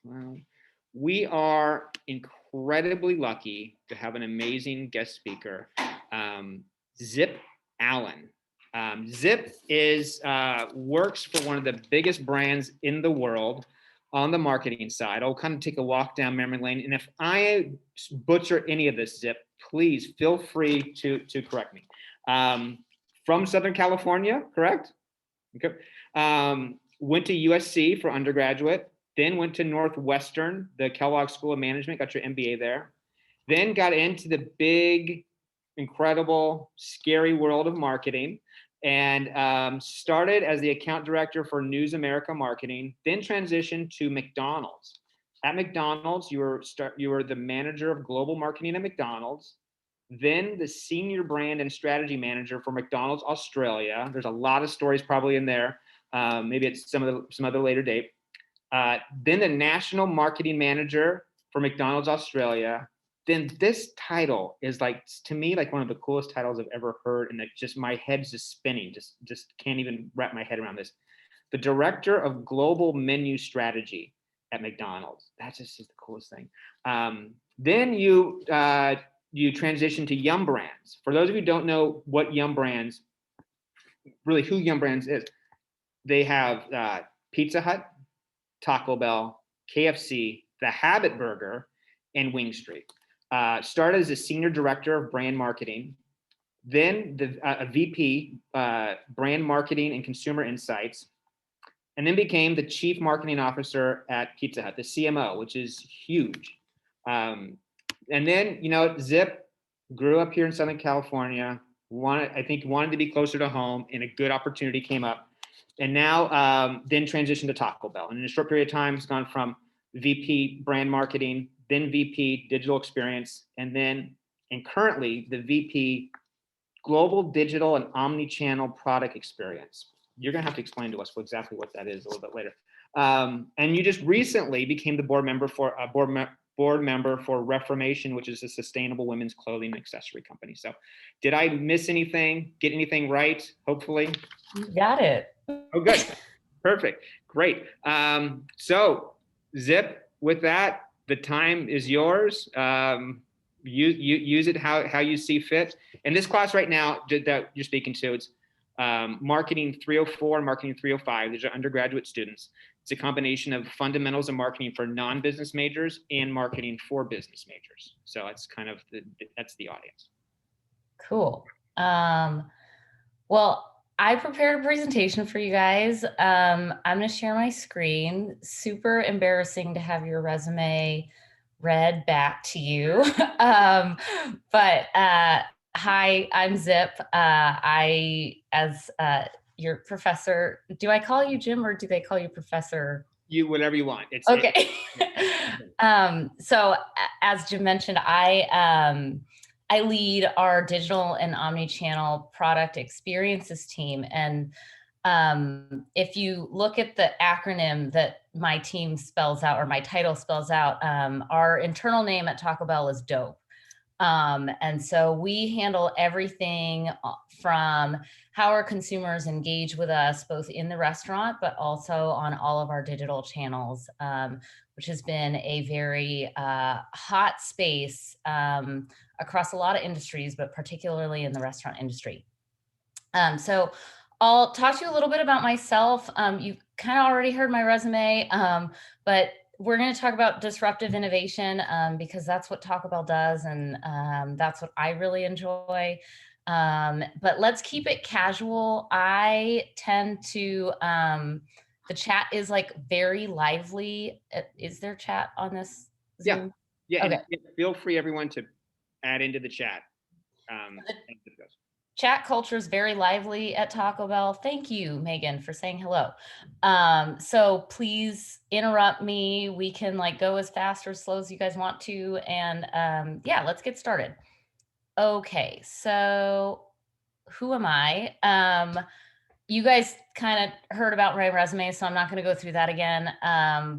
Well, we are incredibly lucky to have an amazing guest speaker, Zip Allen. Zip is works for one of the biggest brands in the world on the marketing side. I'll kind of take a walk down memory lane, and if I butcher any of this, Zip, please feel free to correct me. From Southern California, correct? Okay. Went to USC for undergraduate, then went to Northwestern, the Kellogg School of Management, got your MBA there. Then got into the big, incredible, scary world of marketing and started as the account director for News America Marketing, then transitioned to McDonald's. At McDonald's, you were the manager of global marketing at McDonald's, then the senior brand and strategy manager for McDonald's Australia. There's a lot of stories probably in there. Maybe it's some other later date. Then the national marketing manager for McDonald's Australia. Then this title is like, to me, like one of the coolest titles I've ever heard, and it just, my head's just spinning. Just can't even wrap my head around this. The director of global menu strategy at McDonald's. That's just the coolest thing. Then you transition to Yum Brands. For those of you who don't know what Yum Brands, really who Yum Brands is, they have Pizza Hut, Taco Bell, KFC, The Habit Burger, and Wing Street. Started as a senior director of brand marketing, then a VP, brand marketing and consumer insights, and then became the chief marketing officer at Pizza Hut, the CMO, which is huge. And then, Zip grew up here in Southern California, wanted to be closer to home, and a good opportunity came up. And now then transitioned to Taco Bell. And in a short period of time, it's gone from VP brand marketing, then VP digital experience, and currently the VP global digital and omni-channel product experience. You're gonna have to explain to us exactly what that is a little bit later. And you just recently became the board member for Reformation, which is a sustainable women's clothing and accessory company. So did I miss anything, get anything right, hopefully? You got it. Oh, good. Perfect. Great. So Zip, with that, the time is yours. Use it how you see fit. And this class right now that you're speaking to, it's Marketing 304 and Marketing 305. These are undergraduate students. It's a combination of fundamentals of marketing for non-business majors and marketing for business majors. So it's kind of that's the audience. Cool. Well, I prepared a presentation for you guys. I'm going to share my screen. Super embarrassing to have your resume read back to you. But hi, I'm Zip. As your professor, do I call you Jim or do they call you professor? You, whatever you want. It's okay. So as Jim mentioned, I lead our digital and omni-channel product experiences team. And if you look at the acronym that my team spells out, or my title spells out, our internal name at Taco Bell is DOPE. And so we handle everything from how our consumers engage with us, both in the restaurant, but also on all of our digital channels, which has been a very hot space across a lot of industries, but particularly in the restaurant industry. So I'll talk to you a little bit about myself. You've kind of already heard my resume, but we're going to talk about disruptive innovation because that's what Taco Bell does, and that's what I really enjoy. But let's keep it casual. I tend to, the chat is like very lively. Is there chat on this Zoom? Yeah. Okay. And feel free, everyone, to add into the chat. Chat culture is very lively at Taco Bell. Thank you, Megan, for saying hello. So please interrupt me. We can like go as fast or slow as you guys want to. And yeah, let's get started. Okay, so who am I? You guys kind of heard about my resume, so I'm not going to go through that again.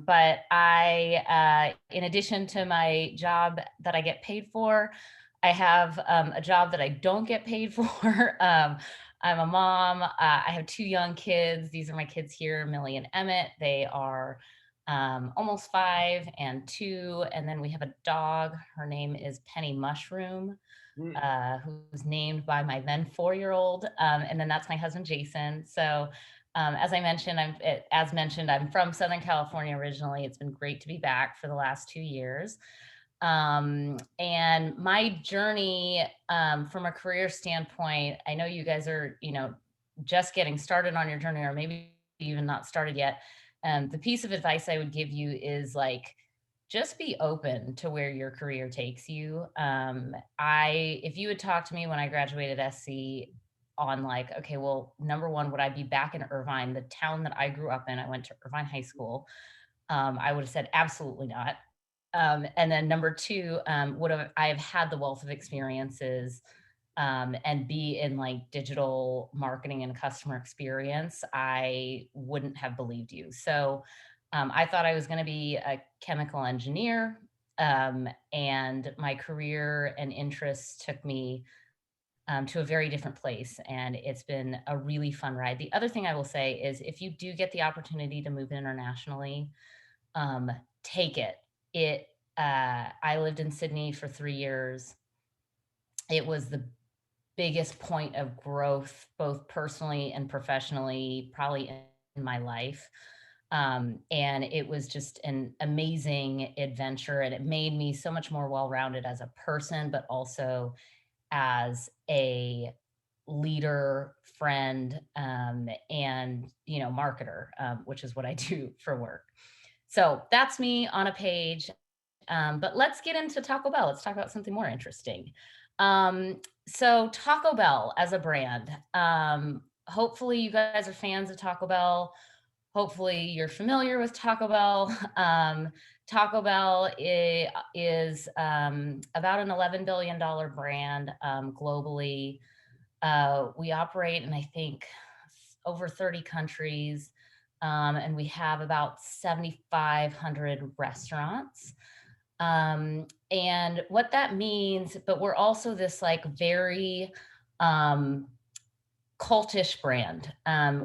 But I, in addition to my job that I get paid for, I have a job that I don't get paid for. I'm a mom. I have 2 young kids. These are my kids here, Millie and Emmett. They are almost 5 and 2. And then we have a dog. Her name is Penny Mushroom, Mm. who's named by my then 4-year-old. And then that's my husband, Jason. So as I mentioned, as mentioned, I'm from Southern California originally. It's been great to be back for the last 2 years. And my journey from a career standpoint, I know you guys are, just getting started on your journey, or maybe even not started yet. The piece of advice I would give you is like, just be open to where your career takes you. If you had talked to me when I graduated SC on like, okay, well, number one, would I be back in Irvine, the town that I grew up in? I went to Irvine High School. I would have said absolutely not. And then number two, would I have had the wealth of experiences and be in like digital marketing and customer experience? I wouldn't have believed you. So I thought I was going to be a chemical engineer. And my career and interests took me to a very different place. And it's been a really fun ride. The other thing I will say is if you do get the opportunity to move internationally, um, take it. I lived in Sydney for 3 years. It was the biggest point of growth, both personally and professionally, probably in my life. And it was just an amazing adventure. And it made me so much more well rounded as a person, but also as a leader, friend, and marketer, which is what I do for work. So that's me on a page. But let's get into Taco Bell. Let's talk about something more interesting. So Taco Bell as a brand. Hopefully you guys are fans of Taco Bell. Hopefully you're familiar with Taco Bell. Taco Bell is about an $11 billion brand globally. We operate in, I think, over 30 countries, and we have about 7,500 restaurants. And what that means, but we're also this like very cultish brand.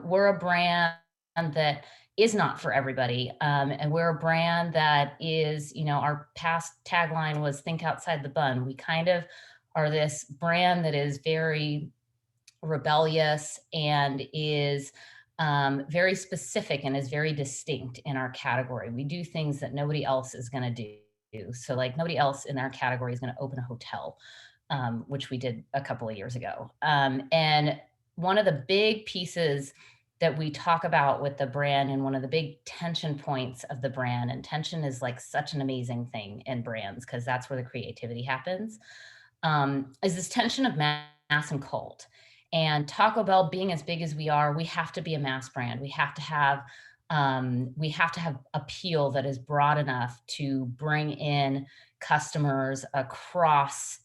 We're a brand that is not for everybody. And we're a brand that is, our past tagline was think outside the bun. We kind of are this brand that is very rebellious and is very specific and is very distinct in our category. We do things that nobody else is going to do. So, like, nobody else in our category is going to open a hotel, which we did a couple of years ago. And one of the big pieces that we talk about with the brand, and one of the big tension points of the brand, and tension is like such an amazing thing in brands because that's where the creativity happens, is this tension of mass and cult. And Taco Bell being as big as we are, we have to be a mass brand. We have to have appeal that is broad enough to bring in customers across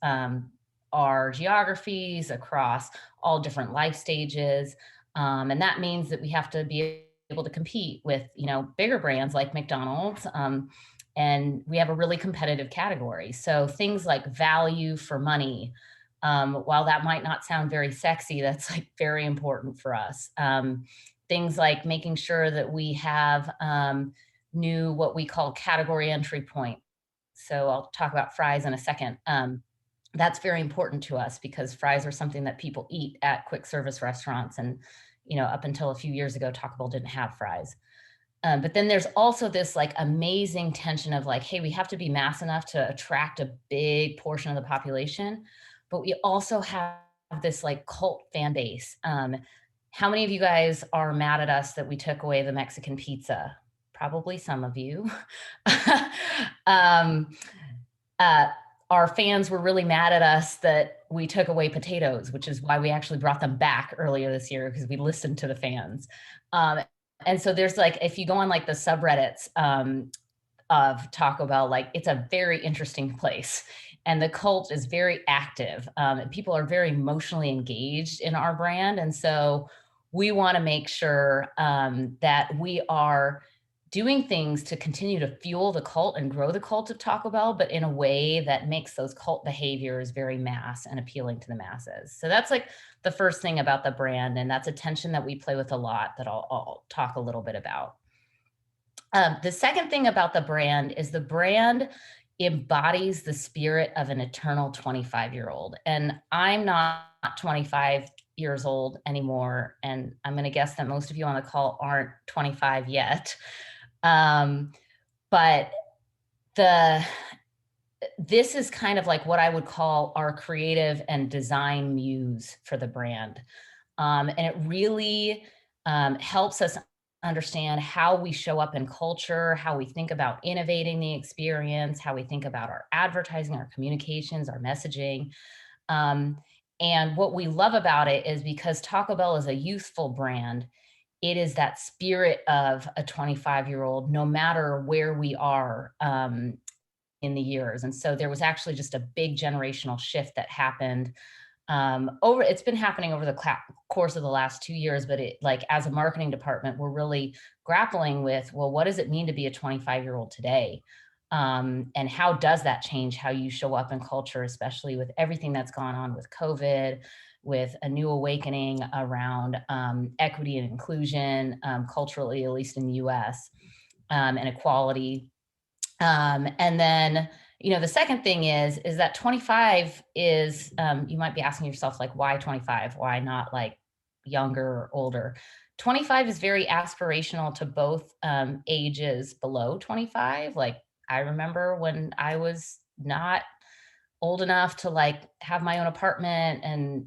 our geographies, across all different life stages. And that means that we have to be able to compete with, bigger brands like McDonald's. And we have a really competitive category. So things like value for money, while that might not sound very sexy, that's like very important for us. Things like making sure that we have new, what we call category entry point. So I'll talk about fries in a second. That's very important to us because fries are something that people eat at quick service restaurants. And, up until a few years ago, Taco Bell didn't have fries. But then there's also this like amazing tension of like, hey, we have to be mass enough to attract a big portion of the population, but we also have this like cult fan base. How many of you guys are mad at us that we took away the Mexican pizza? Probably some of you. um, uh, our fans were really mad at us that we took away potatoes, which is why we actually brought them back earlier this year because we listened to the fans. And so there's like, if you go on like the subreddits of Taco Bell, like it's a very interesting place. And the cult is very active. And people are very emotionally engaged in our brand. And so we want to make sure that we are doing things to continue to fuel the cult and grow the cult of Taco Bell, but in a way that makes those cult behaviors very mass and appealing to the masses. So that's like the first thing about the brand. And that's a tension that we play with a lot that I'll talk a little bit about. The second thing about the brand is the brand embodies the spirit of an eternal 25-year-old. And I'm not 25 years old anymore. And I'm going to guess that most of you on the call aren't 25 yet. But this is kind of like what I would call our creative and design muse for the brand. And it really helps us understand how we show up in culture, how we think about innovating the experience, how we think about our advertising, our communications, our messaging. Um, and what we love about it is because Taco Bell is a youthful brand, it is that spirit of a 25-year-old, no matter where we are in the years. And so there was actually just a big generational shift that happened it's been happening over the course of the last 2 years, but like as a marketing department, we're really grappling with, well, what does it mean to be a 25-year-old today? And how does that change how you show up in culture, especially with everything that's gone on with COVID, with a new awakening around equity and inclusion culturally, at least in the US, and equality. And then, the second thing is that 25 is, you might be asking yourself, like, why 25? Why not like younger or older? 25 is very aspirational to both ages below 25. Like, I remember when I was not old enough to like have my own apartment and,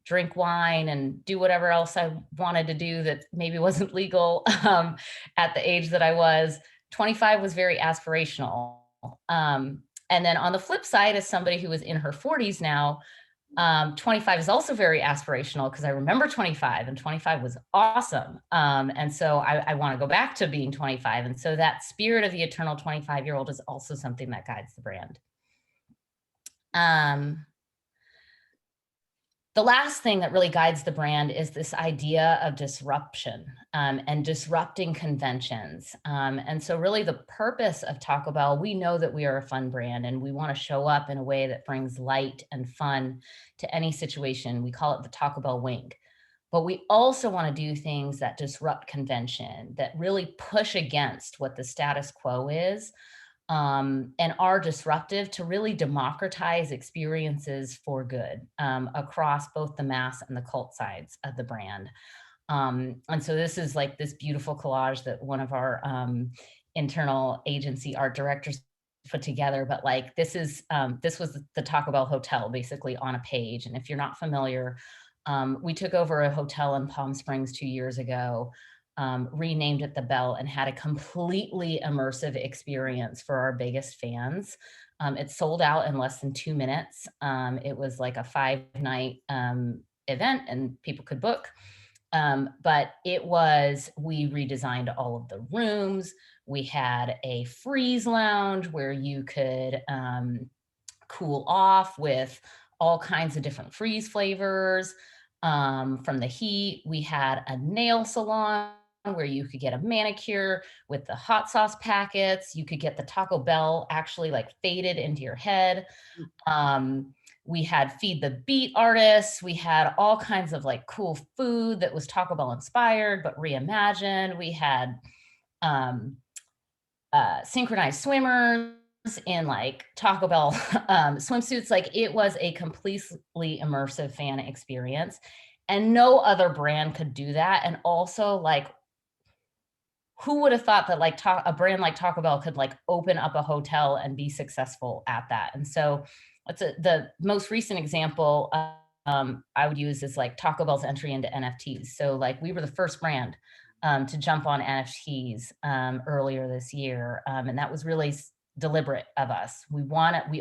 drink wine and do whatever else I wanted to do that maybe wasn't legal at the age that I was. 25 was very aspirational. And then on the flip side, as somebody who is in her 40s now, 25 is also very aspirational because I remember 25 and 25 was awesome. And so I want to go back to being 25. And so that spirit of the eternal 25-year-old is also something that guides the brand. The last thing that really guides the brand is this idea of disruption and disrupting conventions. And so really the purpose of Taco Bell, we know that we are a fun brand and we want to show up in a way that brings light and fun to any situation. We call it the Taco Bell wink. But we also want to do things that disrupt convention, that really push against what the status quo is, and are disruptive to really democratize experiences for good across both the mass and the cult sides of the brand. And so this is like this beautiful collage that one of our internal agency art directors put together. But like this was the Taco Bell hotel basically on a page. And if you're not familiar, we took over a hotel in Palm Springs 2 years ago, renamed it the Bell, and had a completely immersive experience for our biggest fans. It sold out in less than 2 minutes. It was like a 5-night event and people could book. But we redesigned all of the rooms. We had a freeze lounge where you could cool off with all kinds of different freeze flavors from the heat. We had a nail salon where you could get a manicure with the hot sauce packets. You could get the Taco Bell actually like faded into your head. We had Feed the Beat artists. We had all kinds of like cool food that was Taco Bell inspired, but reimagined. We had synchronized swimmers in like Taco Bell swimsuits. Like it was a completely immersive fan experience. And no other brand could do that. And also like, who would have thought that like a brand like Taco Bell could like open up a hotel and be successful at that? And so the most recent example I would use is like Taco Bell's entry into NFTs. So like we were the first brand to jump on NFTs earlier this year. And that was really deliberate of us. We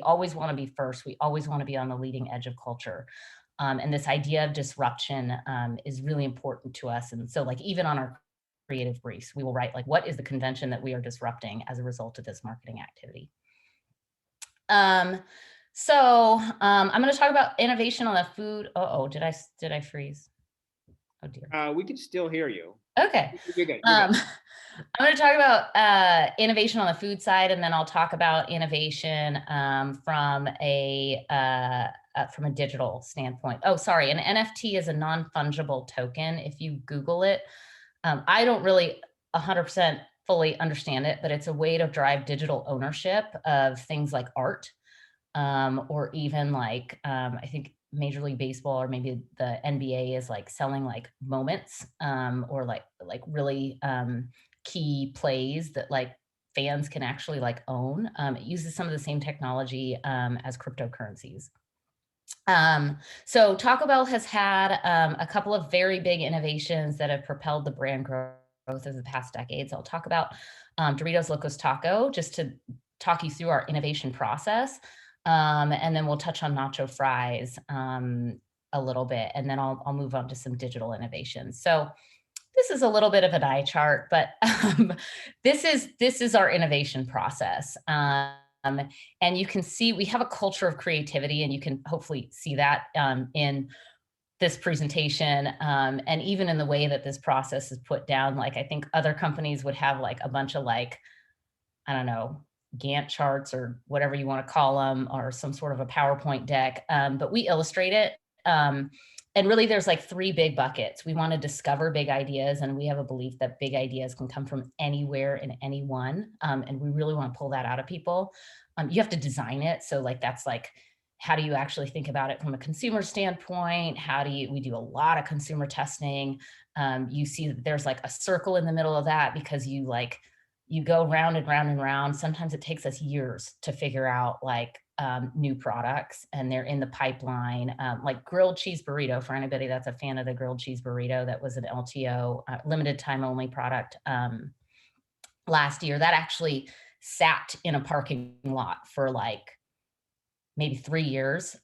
always want to be first. We always want to be on the leading edge of culture. And this idea of disruption is really important to us. And so like even on our creative briefs, we will write like, what is the convention that we are disrupting as a result of this marketing activity? So I'm going to talk about innovation on the food. Oh, did I freeze? Oh dear. We can still hear you. Okay. You're good. I'm going to talk about innovation on the food side, and then I'll talk about innovation from a digital standpoint. Oh, sorry. An NFT is a non-fungible token. If you Google it, I don't really 100% fully understand it, but it's a way to drive digital ownership of things like art, or even like, I think Major League Baseball or maybe the NBA is like selling like moments, or like really key plays that like fans can actually like own. It uses some of the same technology as cryptocurrencies. So Taco Bell has had a couple of very big innovations that have propelled the brand growth over the past decades. I'll talk about Doritos Locos Taco just to talk you through our innovation process. And then we'll touch on nacho fries a little bit, and then I'll move on to some digital innovations. So this is a little bit of an eye chart, but this is our innovation process. And you can see we have a culture of creativity, and you can hopefully see that in this presentation, and even in the way that this process is put down. Like I think other companies would have like a bunch of like, I don't know, Gantt charts or whatever you want to call them, or some sort of a PowerPoint deck. But we illustrate it. And really, there's like three big buckets. We want to discover big ideas, and we have a belief that big ideas can come from anywhere and anyone. And we really want to pull that out of people. You have to design it. So, like, that's like, how do you actually think about it from a consumer standpoint? We do a lot of consumer testing. You see that there's like a circle in the middle of that because you go round and round and round. Sometimes it takes us years to figure out like new products, and they're in the pipeline. Like grilled cheese burrito, for anybody that's a fan of the grilled cheese burrito, that was an LTO, limited time only product last year. That actually sat in a parking lot for like maybe 3 years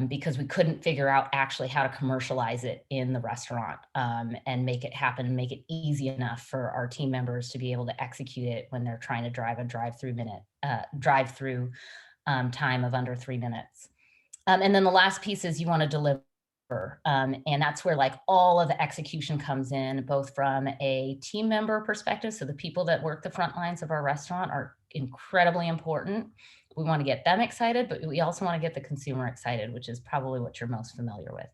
because we couldn't figure out actually how to commercialize it in the restaurant and make it happen and make it easy enough for our team members to be able to execute it when they're trying to drive a drive-through time of under 3 minutes. And then the last piece is you want to deliver. And that's where like all of the execution comes in, both from a team member perspective. So the people that work the front lines of our restaurant are incredibly important. We want to get them excited, but we also want to get the consumer excited, which is probably what you're most familiar with.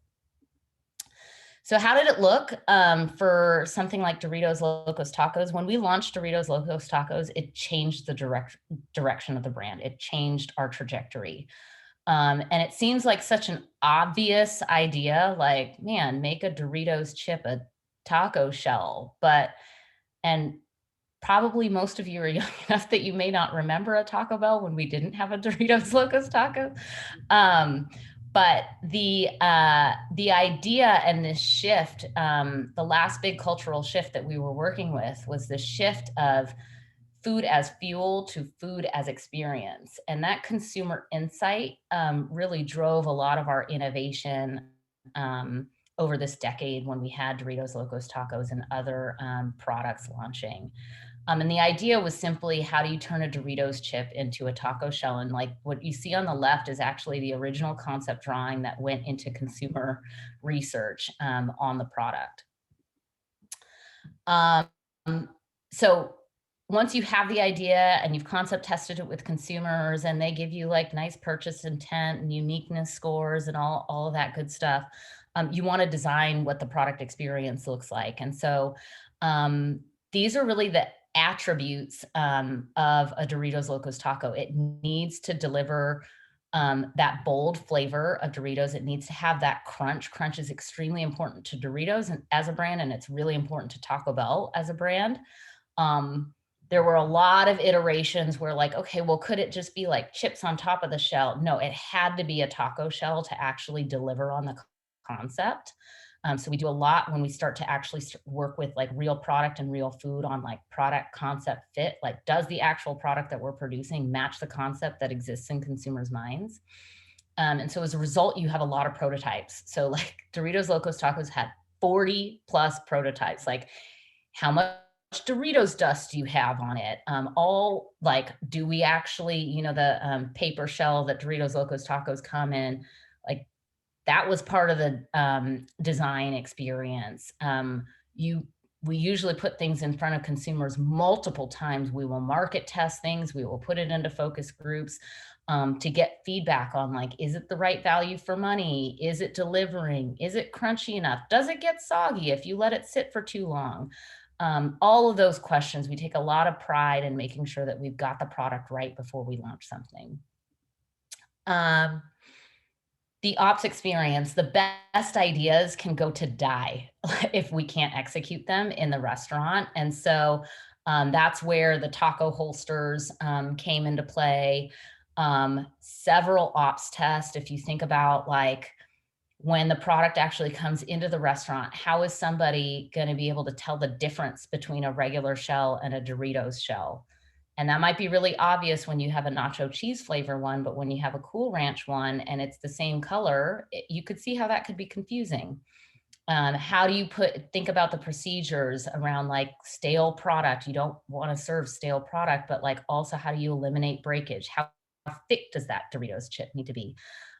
So how did it look for something like Doritos Locos Tacos? When we launched Doritos Locos Tacos, it changed the direction of the brand. It changed our trajectory. And it seems like such an obvious idea, like, man, make a Doritos chip a taco shell. And probably most of you are young enough that you may not remember a Taco Bell when we didn't have a Doritos Locos Taco. But the idea and this shift, the last big cultural shift that we were working with was the shift of food as fuel to food as experience. And that consumer insight really drove a lot of our innovation over this decade when we had Doritos Locos Tacos and other products launching. And the idea was simply, how do you turn a Doritos chip into a taco shell? And like what you see on the left is actually the original concept drawing that went into consumer research on the product. So once you have the idea and you've concept tested it with consumers, and they give you like nice purchase intent and uniqueness scores and all of that good stuff, you want to design what the product experience looks like. And so these are really the attributes of a Doritos Locos Taco. It needs to deliver that bold flavor of Doritos. It needs to have that crunch. Crunch is extremely important to Doritos and as a brand, and it's really important to Taco Bell as a brand. There were a lot of iterations where like, okay, well, could it just be like chips on top of the shell? No, it had to be a taco shell to actually deliver on the concept. So we do a lot when we start to actually work with like real product and real food on like product concept fit. Like, does the actual product that we're producing match the concept that exists in consumers' minds? And so as a result, you have a lot of prototypes. So like Doritos Locos Tacos had 40 plus prototypes. Like, how much Doritos dust do you have on it? All like, do we actually, the paper shell that Doritos Locos Tacos come in, like, that was part of the design experience. We usually put things in front of consumers multiple times. We will market test things. We will put it into focus groups to get feedback on like, is it the right value for money? Is it delivering? Is it crunchy enough? Does it get soggy if you let it sit for too long? All of those questions, we take a lot of pride in making sure that we've got the product right before we launch something. The ops experience, the best ideas can go to die if we can't execute them in the restaurant. And so that's where the taco holsters came into play. Several ops tests, if you think about like when the product actually comes into the restaurant, how is somebody going to be able to tell the difference between a regular shell and a Doritos shell? And that might be really obvious when you have a nacho cheese flavor one, but when you have a Cool Ranch one and it's the same color, you could see how that could be confusing. How do you think about the procedures around like stale product? You don't want to serve stale product, but like also how do you eliminate breakage? How thick does that Doritos chip need to be?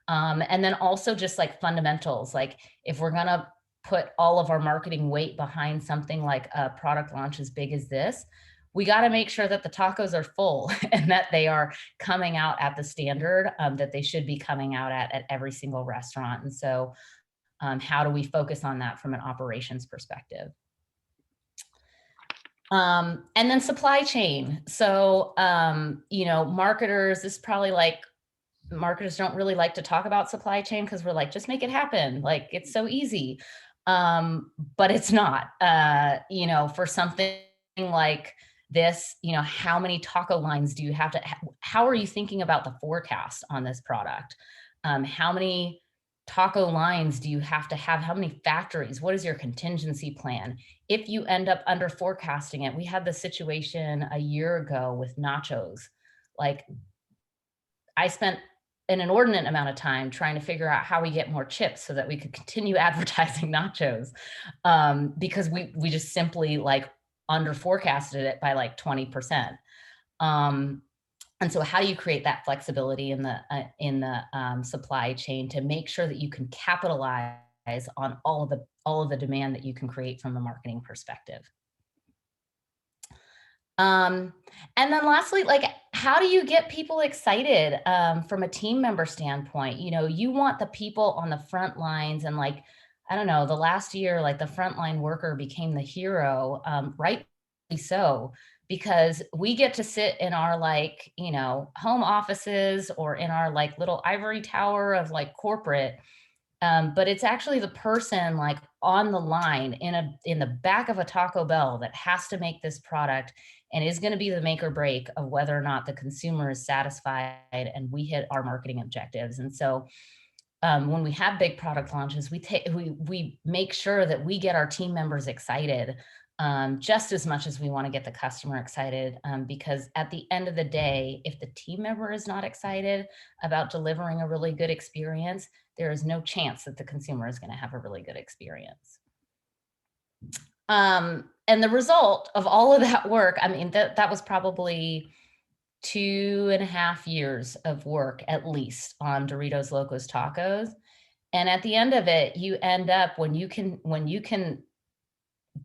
And then also just like fundamentals, like if we're gonna put all of our marketing weight behind something like a product launch as big as this, we got to make sure that the tacos are full and that they are coming out at the standard that they should be coming out at every single restaurant. And so how do we focus on that from an operations perspective? And then supply chain. So, you know, marketers, this is probably like, marketers don't really like to talk about supply chain because we're like, just make it happen. Like it's so easy. But it's not, you know, for something like this, you know, how many taco lines do you have to, how are you thinking about the forecast on this product? How many taco lines do you have to have? How many factories? What is your contingency plan? If you end up under forecasting it, we had the situation a year ago with nachos. Like I spent an inordinate amount of time trying to figure out how we get more chips so that we could continue advertising nachos because we just simply like under forecasted it by like 20%. And so how do you create that flexibility in the supply chain to make sure that you can capitalize on all of the demand that you can create from a marketing perspective? And then lastly, like, how do you get people excited from a team member standpoint? You know, you want the people on the front lines and like, I don't know, the last year, like the frontline worker became the hero, rightly so, because we get to sit in our like, you know, home offices or in our like little ivory tower of like corporate. But it's actually the person like on the line in the back of a Taco Bell that has to make this product and is going to be the make or break of whether or not the consumer is satisfied and we hit our marketing objectives. And so when we have big product launches, we make sure that we get our team members excited just as much as we want to get the customer excited. Because at the end of the day, if the team member is not excited about delivering a really good experience, there is no chance that the consumer is going to have a really good experience. And the result of all of that work, I mean, that was probably 2.5 years of work at least on Doritos Locos Tacos. And at the end of it, you end up when you can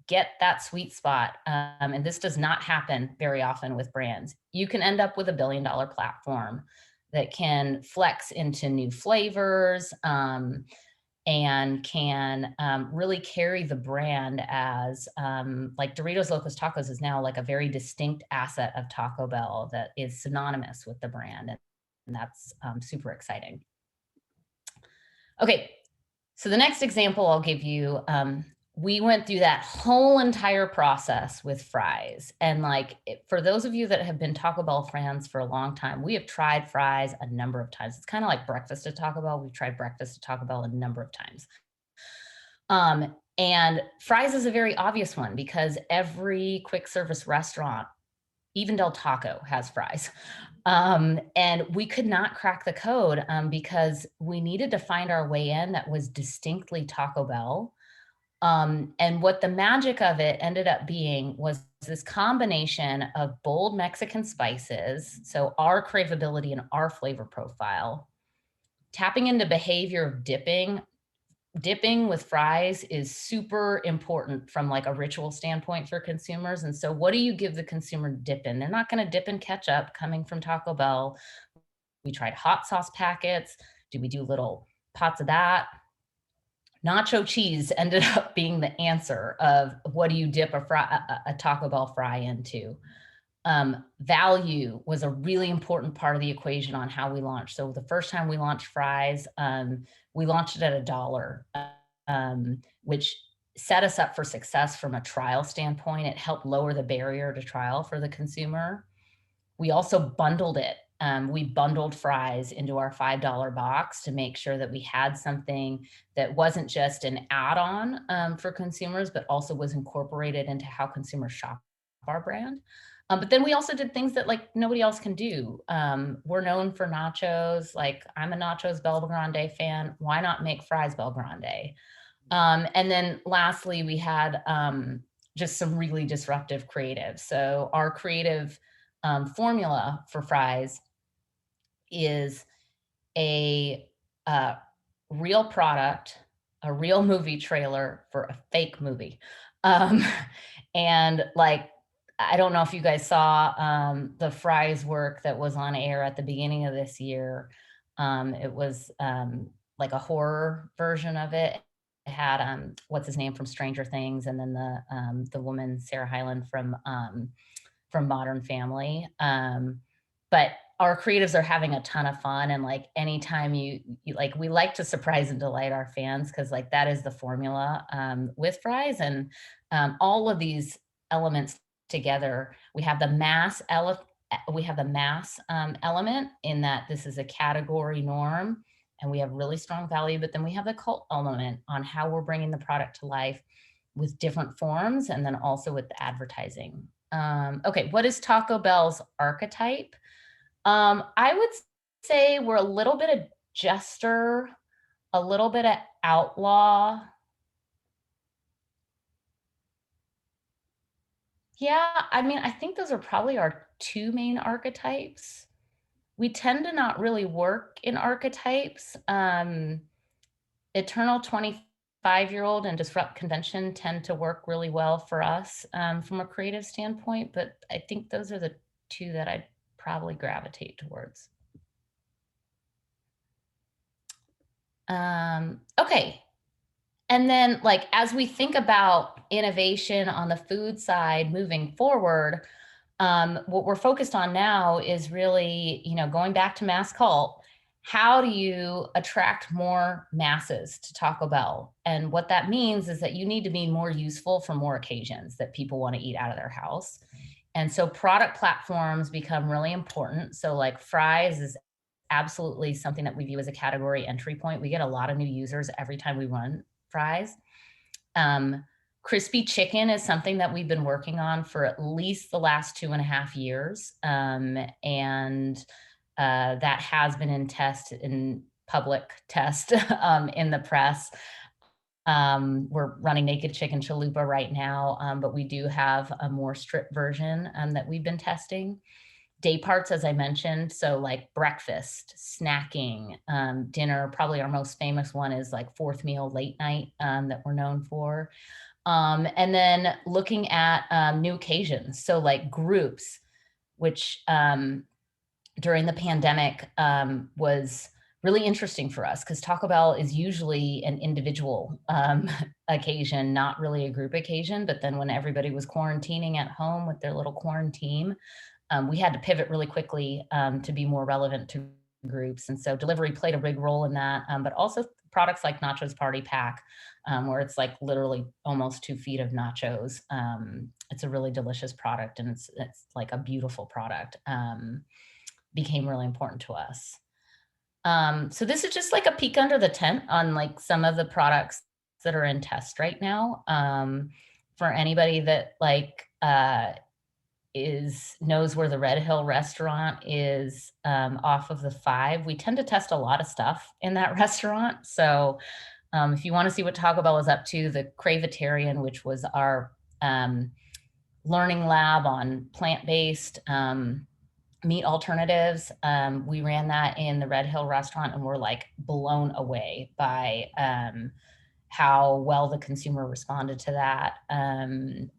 get that sweet spot, and this does not happen very often with brands, you can end up with $1 billion platform that can flex into new flavors and can really carry the brand as like Doritos Locos Tacos is now like a very distinct asset of Taco Bell that is synonymous with the brand. And that's super exciting. Okay, so the next example I'll give you, we went through that whole entire process with fries. And like, for those of you that have been Taco Bell fans for a long time, we have tried fries a number of times. It's kind of like breakfast at Taco Bell. We've tried breakfast at Taco Bell a number of times. And fries is a very obvious one because every quick service restaurant, even Del Taco, has fries. And we could not crack the code because we needed to find our way in that was distinctly Taco Bell. And what the magic of it ended up being was this combination of bold Mexican spices, so our craveability and our flavor profile, tapping into behavior of dipping. Dipping with fries is super important from like a ritual standpoint for consumers. And so what do you give the consumer dip in? They're not going to dip in ketchup coming from Taco Bell. We tried hot sauce packets. Do we do little pots of that? Nacho cheese ended up being the answer of what do you dip a Taco Bell fry into. Value was a really important part of the equation on how we launched. So the first time we launched fries, we launched it at $1, which set us up for success from a trial standpoint. It helped lower the barrier to trial for the consumer. We also bundled it. We bundled fries into our $5 box to make sure that we had something that wasn't just an add-on for consumers, but also was incorporated into how consumers shop our brand. But then we also did things that like nobody else can do. We're known for nachos. Like I'm a nachos Bel Grande fan. Why not make fries Bel Grande? And then lastly, we had just some really disruptive creative. So our creative formula for fries is a real product, a real movie trailer for a fake movie. Um, and like, I don't know if you guys saw the fries work that was on air at the beginning of this year. It was like a horror version of it. It had what's his name from Stranger Things, and then the woman Sarah Hyland from Modern Family. But our creatives are having a ton of fun, and like anytime you like, we like to surprise and delight our fans because like that is the formula with fries, and all of these elements together. We have the mass element in that this is a category norm, and we have really strong value. But then we have the cult element on how we're bringing the product to life with different forms, and then also with the advertising. Okay, what is Taco Bell's archetype? I would say we're a little bit of jester, a little bit of outlaw. Yeah, I mean, I think those are probably our two main archetypes. We tend to not really work in archetypes. Eternal 25-year-old and disrupt convention tend to work really well for us from a creative standpoint, but I think those are the two that I'd probably gravitate towards. Okay. And then like, as we think about innovation on the food side moving forward, what we're focused on now is really, going back to mass cult, how do you attract more masses to Taco Bell? And what that means is that you need to be more useful for more occasions that people want to eat out of their house. And so product platforms become really important. So like fries is absolutely something that we view as a category entry point. We get a lot of new users every time we run fries. Crispy chicken is something that we've been working on for at least the last 2.5 years. And that has been in public test in the press. We're running naked chicken chalupa right now, but we do have a more stripped version that we've been testing. Day parts, as I mentioned, so like breakfast, snacking, dinner. Probably our most famous one is like fourth meal, late night, that we're known for. And then looking at new occasions, so like groups, which during the pandemic was really interesting for us because Taco Bell is usually an individual occasion, not really a group occasion. But then when everybody was quarantining at home with their little quarantine, we had to pivot really quickly to be more relevant to groups. And so delivery played a big role in that, but also products like Nachos Party Pack, where it's like literally almost 2 feet of nachos. It's a really delicious product, and it's like a beautiful product. Became really important to us. So this is just like a peek under the tent on like some of the products that are in test right now. For anybody that like knows where the Red Hill restaurant is, off of the 5. We tend to test a lot of stuff in that restaurant. So if you want to see what Taco Bell is up to, the Cravetarian, which was our learning lab on plant-based meat alternatives, we ran that in the Red Hill restaurant, and we're like blown away by how well the consumer responded to that.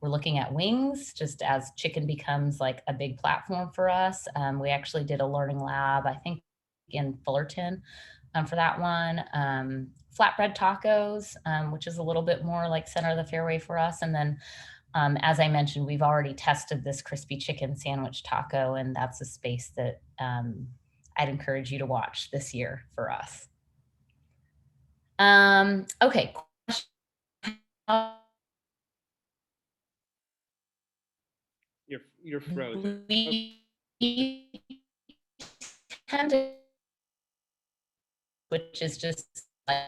We're looking at wings, just as chicken becomes like a big platform for us. We actually did a learning lab, I think in Fullerton, for that one. Flatbread tacos, which is a little bit more like center of the fairway for us. And then, as I mentioned, we've already tested this crispy chicken sandwich taco, and that's a space that I'd encourage you to watch this year for us. Okay. You're frozen. We tend to, which is just like,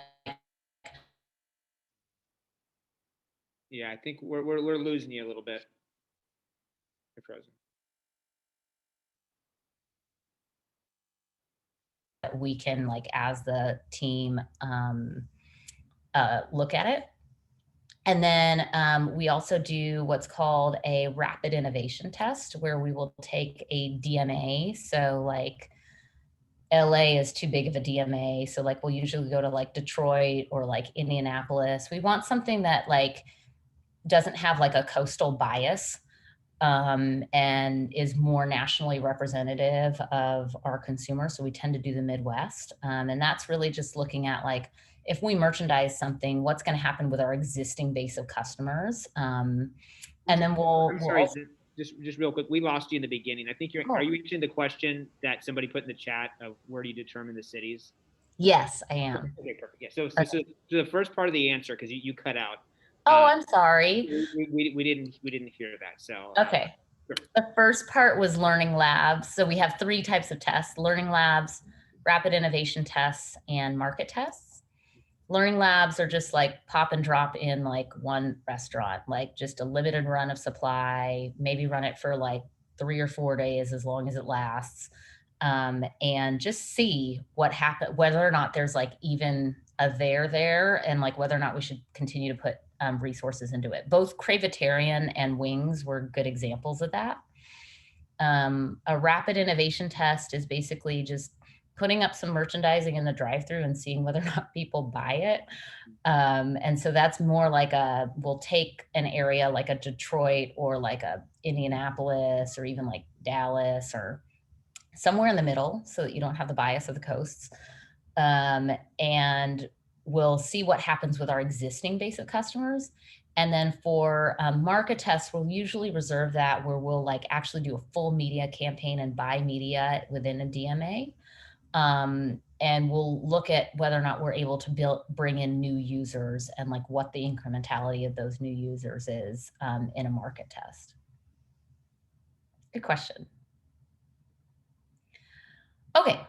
Yeah, I think we're losing you a little bit. You're frozen. we can, like, as the team, look at it. And then we also do what's called a rapid innovation test, where we will take a DMA. So like LA is too big of a DMA. So like we'll usually go to like Detroit or like Indianapolis. We want something that like doesn't have like a coastal bias, and is more nationally representative of our consumers. So we tend to do the Midwest. And that's really just looking at like, if we merchandise something, what's going to happen with our existing base of customers. And then we'll, I'm sorry, just real quick. We lost you in the beginning. I think are you answering the question that somebody put in the chat of where do you determine the cities? Yes, I am. Okay, perfect. Yeah. So the first part of the answer, because you cut out. Oh, I'm sorry. We didn't hear that. So okay. Sure. The first part was learning labs. So we have 3 types of tests: learning labs, rapid innovation tests, and market tests. Learning labs are just like pop and drop in like one restaurant, like just a limited run of supply, maybe run it for like 3 or 4 days, as long as it lasts. And just see what happens, whether or not there's like even a there, and like whether or not we should continue to put resources into it. Both Cravitarian and Wings were good examples of that. A rapid innovation test is basically just putting up some merchandising in the drive-through and seeing whether or not people buy it. And so that's more like we'll take an area like a Detroit or like a Indianapolis or even like Dallas or somewhere in the middle, so that you don't have the bias of the coasts. And we'll see what happens with our existing base of customers. And then for market tests, we'll usually reserve that where we'll like actually do a full media campaign and buy media within a DMA. And we'll look at whether or not we're able to bring in new users and like what the incrementality of those new users is in a market test. Good question. Okay.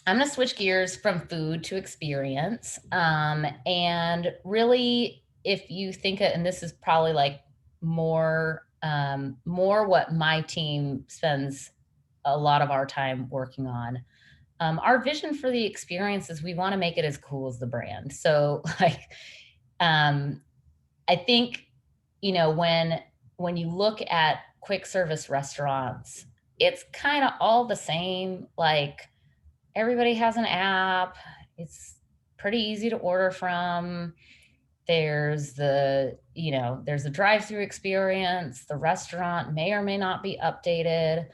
I'm going to switch gears from food to experience. And really, if you think, and this is probably like more what my team spends a lot of our time working on. Our vision for the experience is we want to make it as cool as the brand. So like, I think, you know, when you look at quick service restaurants, it's kind of all the same. Like, everybody has an app. It's pretty easy to order from. There's there's a drive-through experience. The restaurant may or may not be updated.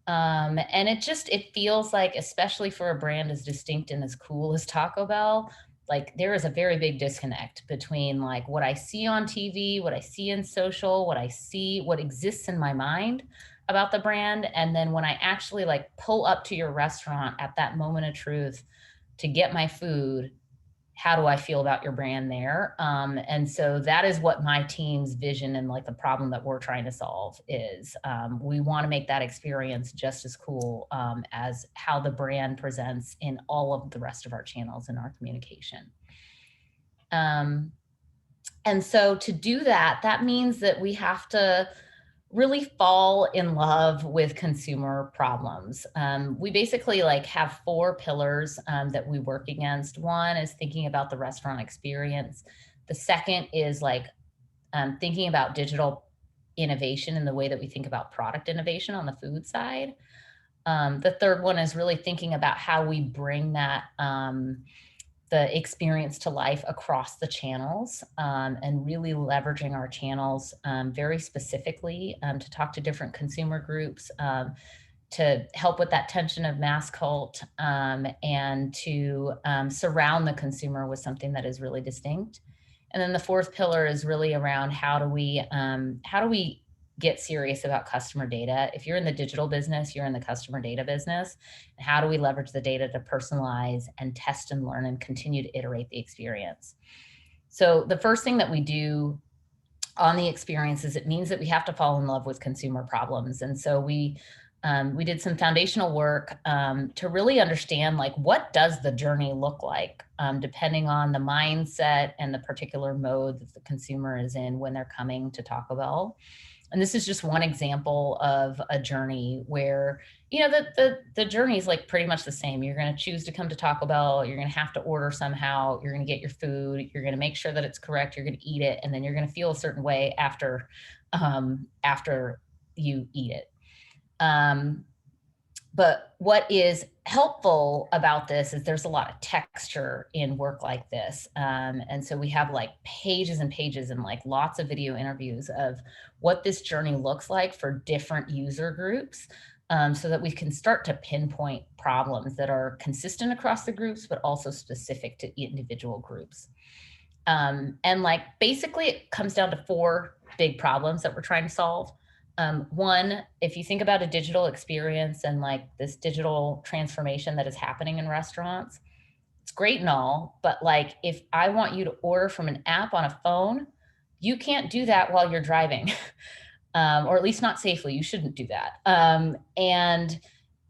And it feels like, especially for a brand as distinct and as cool as Taco Bell, like there is a very big disconnect between like what I see on TV, what I see in social, what exists in my mind about the brand. And then when I actually like pull up to your restaurant at that moment of truth to get my food, how do I feel about your brand there? And so that is what my team's vision and like the problem that we're trying to solve is. We want to make that experience just as cool as how the brand presents in all of the rest of our channels in our communication. And so to do that, that means that we have to really fall in love with consumer problems. We basically like have 4 pillars that we work against. One is thinking about the restaurant experience. The second is like thinking about digital innovation in the way that we think about product innovation on the food side. The third one is really thinking about how we bring that the experience to life across the channels, and really leveraging our channels very specifically to talk to different consumer groups, to help with that tension of mass cult, and to surround the consumer with something that is really distinct. And then the fourth pillar is really around how do we get serious about customer data? If you're in the digital business, you're in the customer data business. And how do we leverage the data to personalize and test and learn and continue to iterate the experience? So the first thing that we do on the experiences, it means that we have to fall in love with consumer problems. And so we did some foundational work to really understand, like, what does the journey look like, depending on the mindset and the particular mode that the consumer is in when they're coming to Taco Bell. And this is just one example of a journey where, you know, the journey is like pretty much the same. You're going to choose to come to Taco Bell. You're going to have to order somehow. You're going to get your food. You're going to make sure that it's correct. You're going to eat it, and then you're going to feel a certain way after you eat it. But what is helpful about this is there's a lot of texture in work like this. And so we have like pages and pages and like lots of video interviews of what this journey looks like for different user groups, so that we can start to pinpoint problems that are consistent across the groups, but also specific to individual groups. And like basically it comes down to 4 big problems that we're trying to solve. One, if you think about a digital experience and like this digital transformation that is happening in restaurants, it's great and all, but like if I want you to order from an app on a phone, you can't do that while you're driving, or at least not safely. You shouldn't do that. And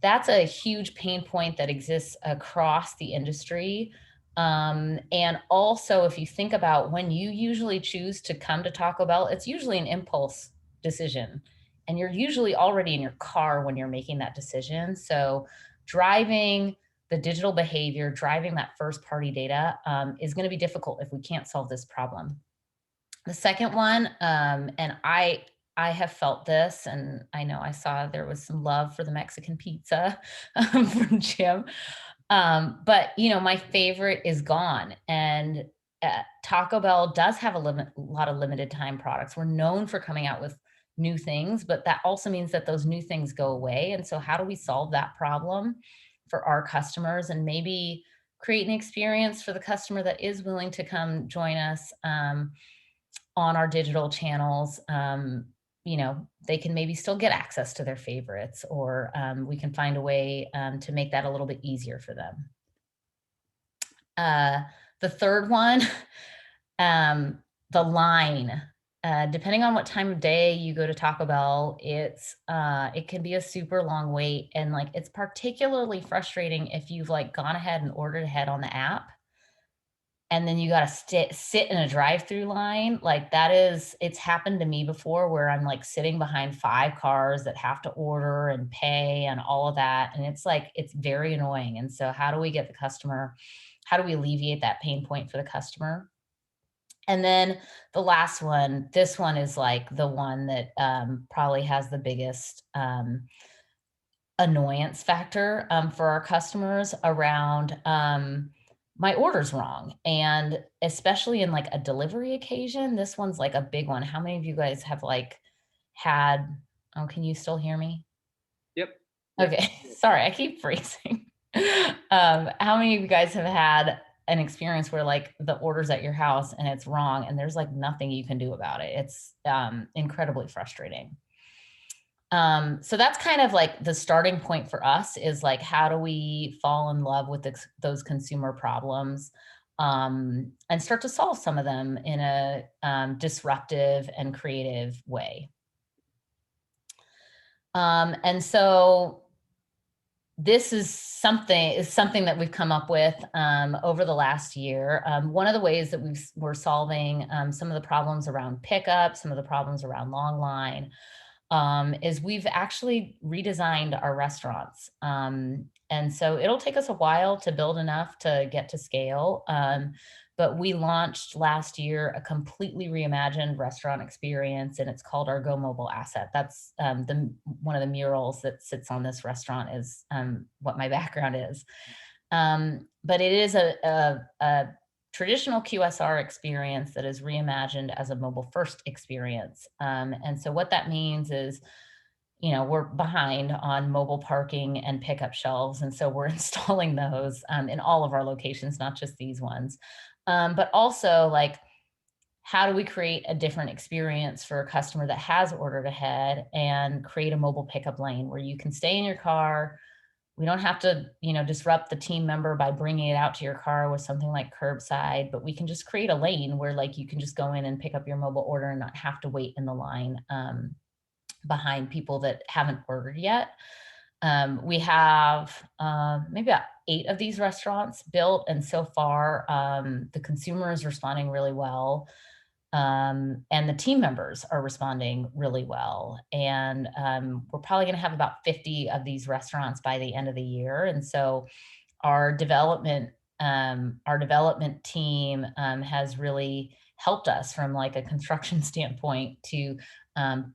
that's a huge pain point that exists across the industry. And also, if you think about when you usually choose to come to Taco Bell, it's usually an impulse decision. And you're usually already in your car when you're making that decision. So driving the digital behavior, driving that first party data, is going to be difficult if we can't solve this problem. The second one, and I have felt this, and I know I saw there was some love for the Mexican pizza from Jim. But you know, my favorite is gone, and Taco Bell does have a lot of limited time products. We're known for coming out with new things, but that also means that those new things go away. And so, how do we solve that problem for our customers and maybe create an experience for the customer that is willing to come join us on our digital channels? You know, they can maybe still get access to their favorites, or we can find a way to make that a little bit easier for them. The third one, the line. Depending on what time of day you go to Taco Bell, it can be a super long wait, and like it's particularly frustrating if you've like gone ahead and ordered ahead on the app, and then you got to sit in a drive-through line. Like it's happened to me before where I'm like sitting behind 5 cars that have to order and pay and all of that, and it's like it's very annoying. And so how do we alleviate that pain point for the customer? And then the last one, this one is like the one that probably has the biggest annoyance factor for our customers around my order's wrong. And especially in like a delivery occasion, this one's like a big one. How many of you guys have like had, oh, can you still hear me? Yep. Okay, sorry, I keep freezing. How many of you guys have had an experience where like the order's at your house and it's wrong and there's like nothing you can do about it? It's incredibly frustrating. So that's kind of like the starting point for us, is like, how do we fall in love with those consumer problems, and start to solve some of them in a disruptive and creative way. And so this is something that we've come up with over the last year. One of the ways that we're solving some of the problems around pickup, some of the problems around long line, is we've actually redesigned our restaurants. And so it'll take us a while to build enough to get to scale. But we launched last year a completely reimagined restaurant experience, and it's called our Go Mobile asset. That's one of the murals that sits on this restaurant is what my background is. But it is a traditional QSR experience that is reimagined as a mobile first experience. And so what that means is we're behind on mobile parking and pickup shelves. And so we're installing those in all of our locations, not just these ones. But also, like, how do we create a different experience for a customer that has ordered ahead and create a mobile pickup lane where you can stay in your car? We don't have to, disrupt the team member by bringing it out to your car with something like curbside, but we can just create a lane where, like, you can just go in and pick up your mobile order and not have to wait in the line behind people that haven't ordered yet. We have maybe about 8 of these restaurants built, and so far the consumer is responding really well, and the team members are responding really well. And we're probably going to have about 50 of these restaurants by the end of the year. And so our development team has really helped us from, like, a construction standpoint to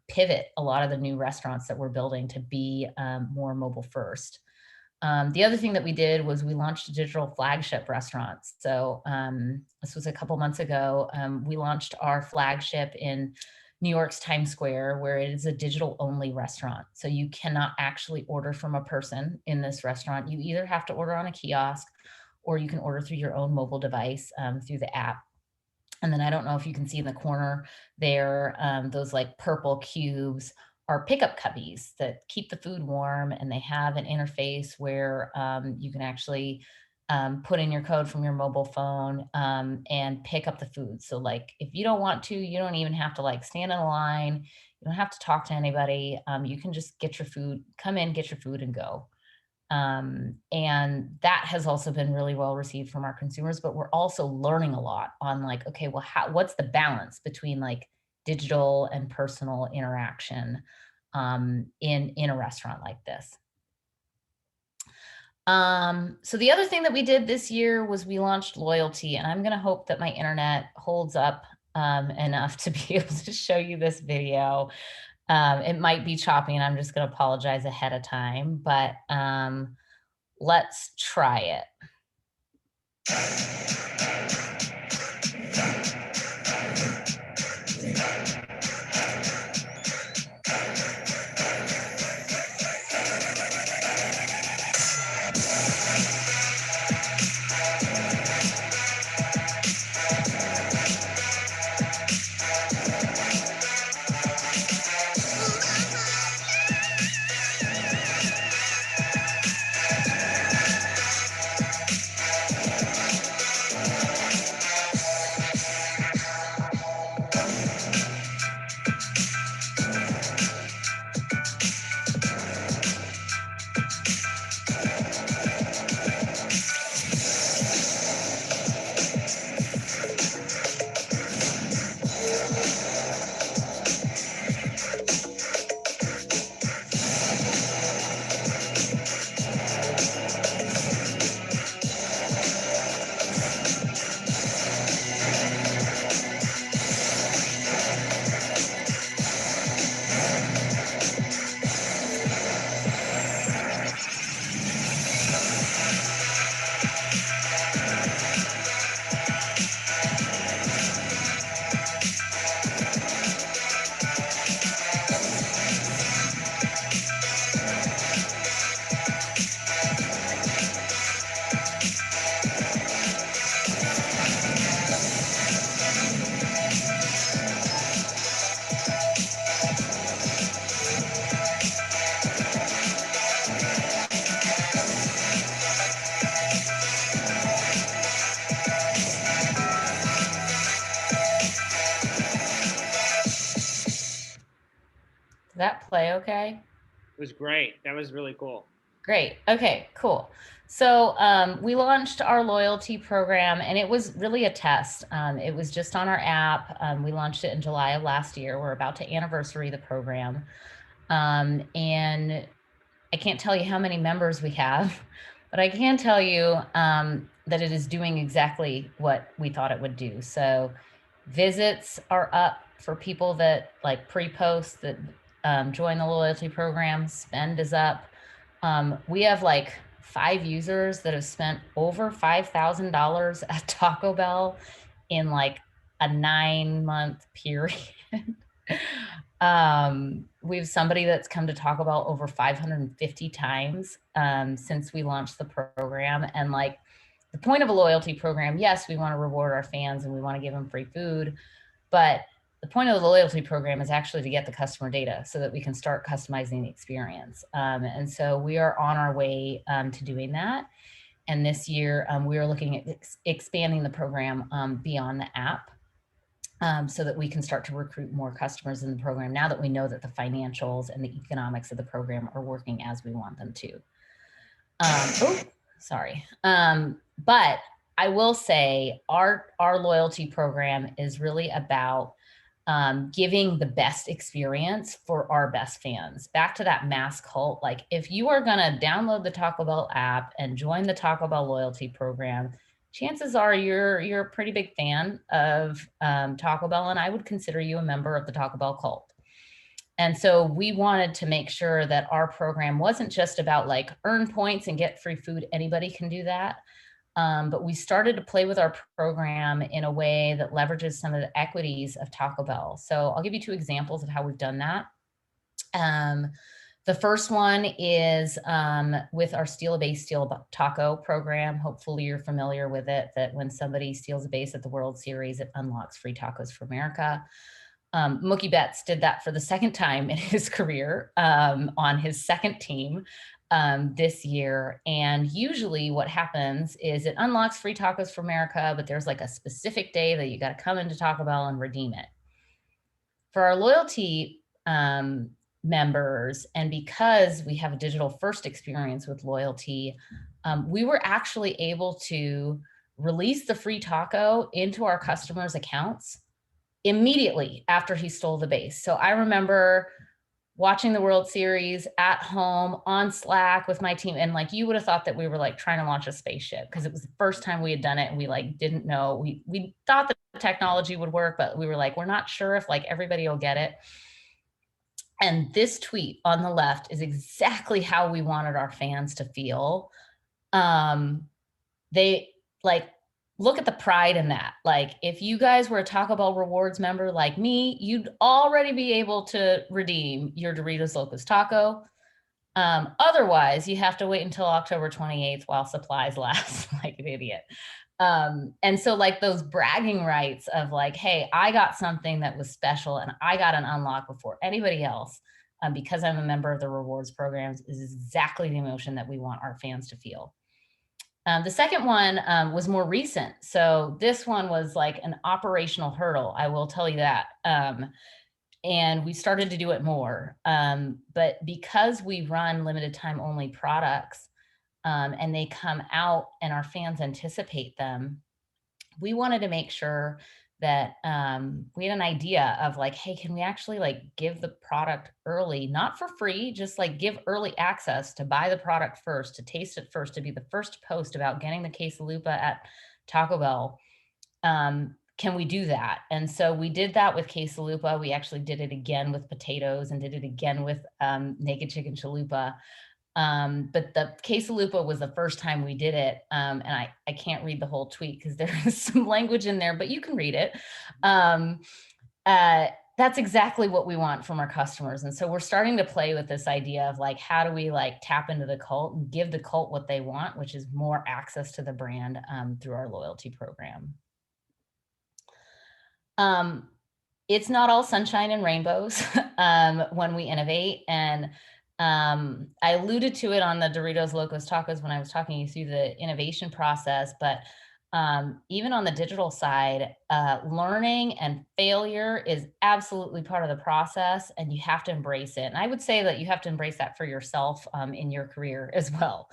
pivot a lot of the new restaurants that we're building to be more mobile first. The other thing that we did was we launched a digital flagship restaurant. So this was a couple months ago. We launched our flagship in New York's Times Square, where it is a digital only restaurant. So you cannot actually order from a person in this restaurant. You either have to order on a kiosk, or you can order through your own mobile device through the app. And then I don't know if you can see in the corner there, those like purple cubes are pickup cubbies that keep the food warm, and they have an interface where you can actually put in your code from your mobile phone and pick up the food. So, like, if you don't want to, you don't even have to, like, stand in a line. You don't have to talk to anybody. You can just get your food, come in, get your food, and go. And that has also been really well received from our consumers, but we're also learning a lot on, like, okay, well, what's the balance between, like, digital and personal interaction in a restaurant like this. So the other thing that we did this year was we launched loyalty, and I'm going to hope that my internet holds up enough to be able to show you this video. It might be choppy, and I'm just going to apologize ahead of time, but let's try it. Did that play okay? It was great. That was really cool. Great. Okay, cool. So we launched our loyalty program, and it was really a test. It was just on our app. We launched it in July of last year. We're about to anniversary the program. And I can't tell you how many members we have, but I can tell you that it is doing exactly what we thought it would do. So visits are up for people that, like, pre-post that join the loyalty program. Spend is up. We have like 5 users that have spent over $5,000 at Taco Bell in like a 9-month period. We have somebody that's come to Taco Bell over 550 times since we launched the program. And like the point of a loyalty program, yes, we want to reward our fans and we want to give them free food, but the point of the loyalty program is actually to get the customer data so that we can start customizing the experience. And so we are on our way to doing that. And this year we are looking at expanding the program beyond the app so that we can start to recruit more customers in the program now that we know that the financials and the economics of the program are working as we want them to. But I will say our loyalty program is really about giving the best experience for our best fans. Back to that mass cult, like if you are gonna download the Taco Bell app and join the Taco Bell loyalty program, chances are you're a pretty big fan of Taco Bell, and I would consider you a member of the Taco Bell cult. And so we wanted to make sure that our program wasn't just about like earn points and get free food. Anybody can do that. But we started to play with our program in a way that leverages some of the equities of Taco Bell. So I'll give you 2 examples of how we've done that. The first one is with our Steal a Base, Steal a Taco program. Hopefully you're familiar with it, that when somebody steals a base at the World Series, it unlocks free tacos for America. Mookie Betts did that for the second time in his career on his second team this year. And usually what happens is it unlocks free tacos for America, but there's like a specific day that you got to come into Taco Bell and redeem it. For our loyalty members, and because we have a digital first experience with loyalty, we were actually able to release the free taco into our customers' accounts immediately after he stole the base. So I remember watching the World Series at home on Slack with my team. And like, you would have thought that we were like trying to launch a spaceship because it was the first time we had done it. And we like, didn't know, we thought that the technology would work, but we were like, we're not sure if like everybody will get it. And this tweet on the left is exactly how we wanted our fans to feel. They like, look at the pride in that. Like if you guys were a Taco Bell rewards member like me, you'd already be able to redeem your Doritos Locos Taco. Otherwise, you have to wait until October 28th while supplies last like an idiot. And so like those bragging rights of like, hey, I got something that was special and I got an unlock before anybody else because I'm a member of the rewards programs is exactly the emotion that we want our fans to feel. The second one was more recent. So this one was like an operational hurdle, I will tell you that. And we started to do it more. But because we run limited time only products and they come out and our fans anticipate them, we wanted to make sure that we had an idea of like, hey, can we actually like give the product early, not for free, just like give early access to buy the product first, to taste it first, to be the first to post about getting the quesalupa at Taco Bell. Can we do that? And so we did that with quesalupa. We actually did it again with potatoes and did it again with naked chicken chalupa. But the quesalupa was the first time we did it. And I can't read the whole tweet because there is some language in there, but you can read it. That's exactly what we want from our customers. And so we're starting to play with this idea of like, how do we like tap into the cult and give the cult what they want, which is more access to the brand through our loyalty program. It's not all sunshine and rainbows when we innovate. And I alluded to it on the Doritos Locos Tacos when I was talking you through the innovation process, but even on the digital side, learning and failure is absolutely part of the process and you have to embrace it. And I would say that you have to embrace that for yourself in your career as well.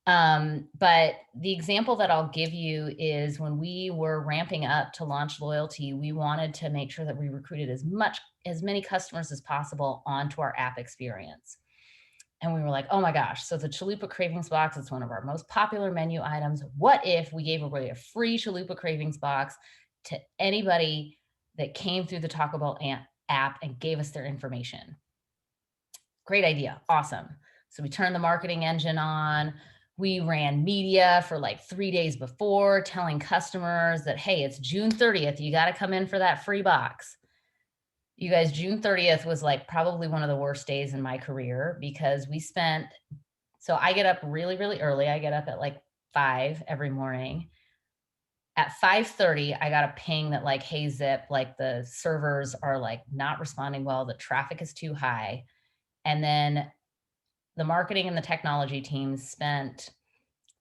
But the example that I'll give you is when we were ramping up to launch loyalty, we wanted to make sure that we recruited as many customers as possible onto our app experience. And we were like, oh my gosh, so the Chalupa Cravings Box is one of our most popular menu items. What if we gave away a free Chalupa Cravings Box to anybody that came through the Taco Bell app and gave us their information? Great idea. Awesome. So we turned the marketing engine on. We ran media for like 3 days before, telling customers that, hey, it's June 30th. You got to come in for that free box. You guys, June 30th was like probably one of the worst days in my career because so I get up really, really early. I get up at like 5 every morning. At 5:30, I got a ping that like, hey, Zip, like the servers are like not responding well. The traffic is too high. And then the marketing and the technology teams spent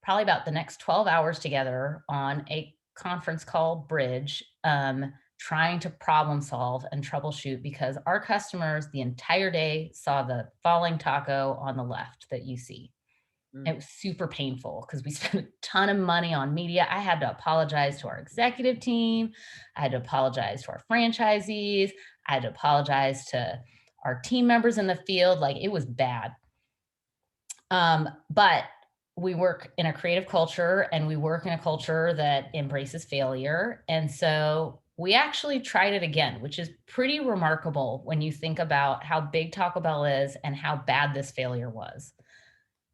probably about the next 12 hours together on a conference call bridge, trying to problem solve and troubleshoot because our customers the entire day saw the falling taco on the left that you see. It was super painful because we spent a ton of money on media. I had to apologize to our executive team. I had to apologize to our franchisees. I had to apologize to our team members in the field. Like it was bad. But we work in a creative culture and we work in a culture that embraces failure. And so we actually tried it again, which is pretty remarkable when you think about how big Taco Bell is and how bad this failure was.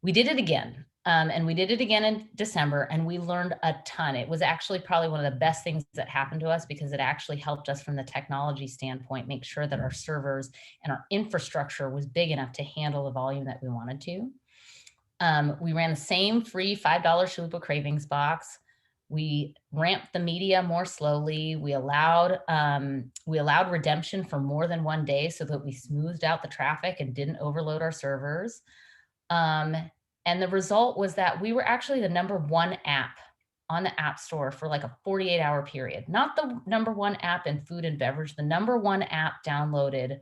We did it again. And we did it again in December and we learned a ton. It was actually probably one of the best things that happened to us because it actually helped us from the technology standpoint, make sure that our servers and our infrastructure was big enough to handle the volume that we wanted to. We ran the same free $5 Chalupa Cravings box. We ramped the media more slowly. We allowed redemption for more than one day so that we smoothed out the traffic and didn't overload our servers. And the result was that we were actually the #1 app on the App Store for like a 48-hour period. Not the #1 app in food and beverage, the #1 app downloaded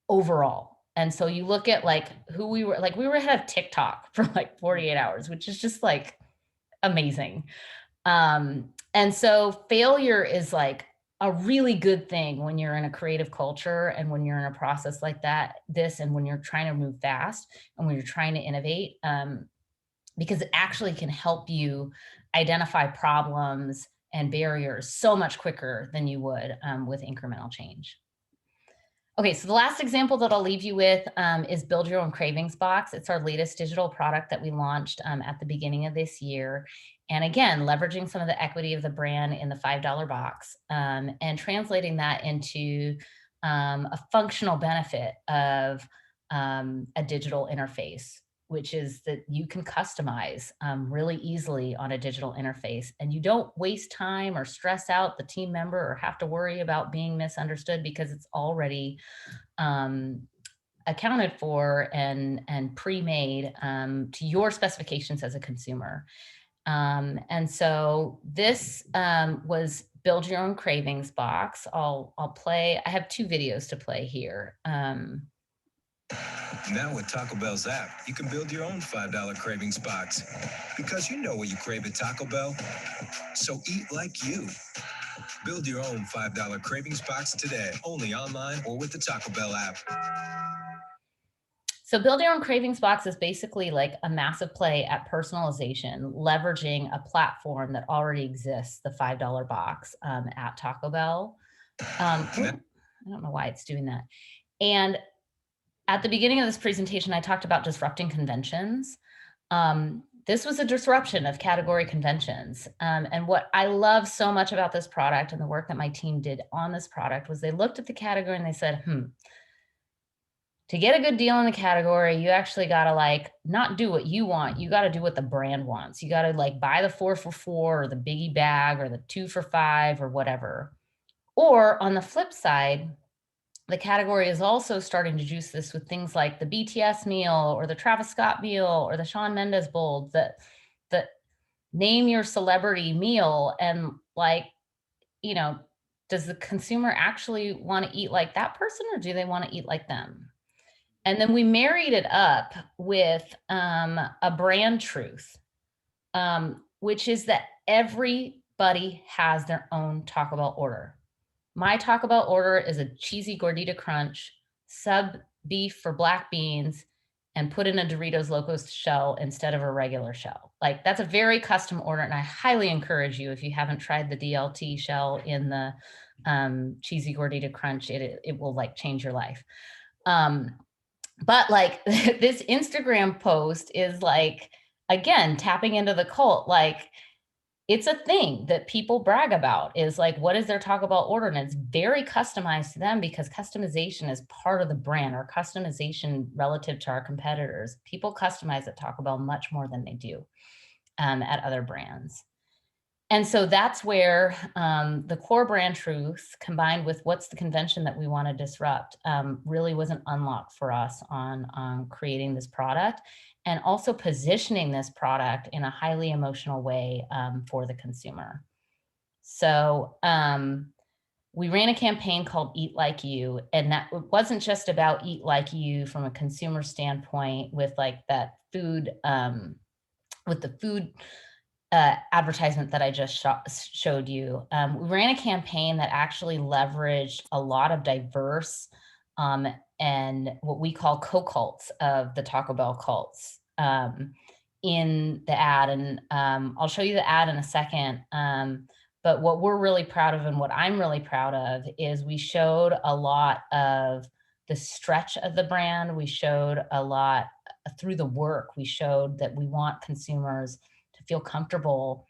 overall. And so you look at like who we were ahead of TikTok for like 48 hours, which is just like amazing. And so failure is like a really good thing when you're in a creative culture and when you're in a process like and when you're trying to move fast and when you're trying to innovate, because it actually can help you identify problems and barriers so much quicker than you would with incremental change. Okay, so the last example that I'll leave you with is Build Your Own Cravings Box. It's our latest digital product that we launched at the beginning of this year. And again, leveraging some of the equity of the brand in the $5 box and translating that into a functional benefit of a digital interface, which is that you can customize really easily on a digital interface and you don't waste time or stress out the team member or have to worry about being misunderstood because it's already accounted for and pre-made to your specifications as a consumer. And so this was Build Your Own Cravings box. I'll play, I have 2 videos to play here. Now with Taco Bell's app, you can build your own $5 cravings box because you know what you crave at Taco Bell. So eat like you. Build your own $5 cravings box today, only online or with the Taco Bell app. So Build Your Own Cravings box is basically like a massive play at personalization, leveraging a platform that already exists, the $5 box at Taco Bell. I don't know why it's doing that. And at the beginning of this presentation, I talked about disrupting conventions. This was a disruption of category conventions. And what I love so much about this product and the work that my team did on this product was they looked at the category and they said, to get a good deal in the category, you actually got to like not do what you want. You got to do what the brand wants. You got to like buy the 4 for $4 or the biggie bag or the 2 for $5 or whatever. Or on the flip side, the category is also starting to juice this with things like the BTS meal or the Travis Scott meal or the Shawn Mendes bowl that name your celebrity meal. And like, you know, does the consumer actually want to eat like that person or do they want to eat like them? And then we married it up with a brand truth, which is that everybody has their own Taco Bell order. My Taco Bell order is a cheesy gordita crunch, sub beef for black beans, and put in a Doritos Locos shell instead of a regular shell. Like that's a very custom order. And I highly encourage you, if you haven't tried the DLT shell in the cheesy gordita crunch, it will like change your life. But like this Instagram post is like, again, tapping into the cult. Like it's a thing that people brag about, is like, what is their Taco Bell order? And it's very customized to them, because customization is part of the brand, or customization relative to our competitors. People customize at Taco Bell much more than they do at other brands. And so that's where the core brand truth, combined with what's the convention that we want to disrupt, really was an unlock for us on creating this product, and also positioning this product in a highly emotional way for the consumer. So we ran a campaign called Eat Like You, and that wasn't just about Eat Like You from a consumer standpoint with like that food, with the food advertisement that I just showed you. We ran a campaign that actually leveraged a lot of diverse and what we call co-cults of the Taco Bell cults in the ad. And I'll show you the ad in a second. But what we're really proud of, and what I'm really proud of, is we showed a lot of the stretch of the brand. We showed a lot through the work. We showed that we want consumers to feel comfortable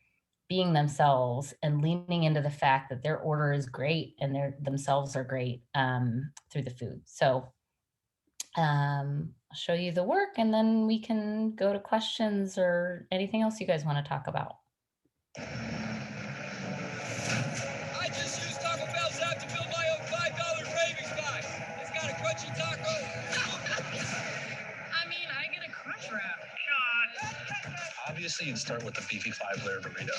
being themselves and leaning into the fact that their order is great and their themselves are great through the food. So I'll show you the work, and then we can go to questions or anything else you guys want to talk about. I just used Taco Bell's app to build my own $5 cravings box. It's got a crunchy taco. I mean, I get a crunch wrap. Obviously, you'd start with the beefy 5-layer burrito.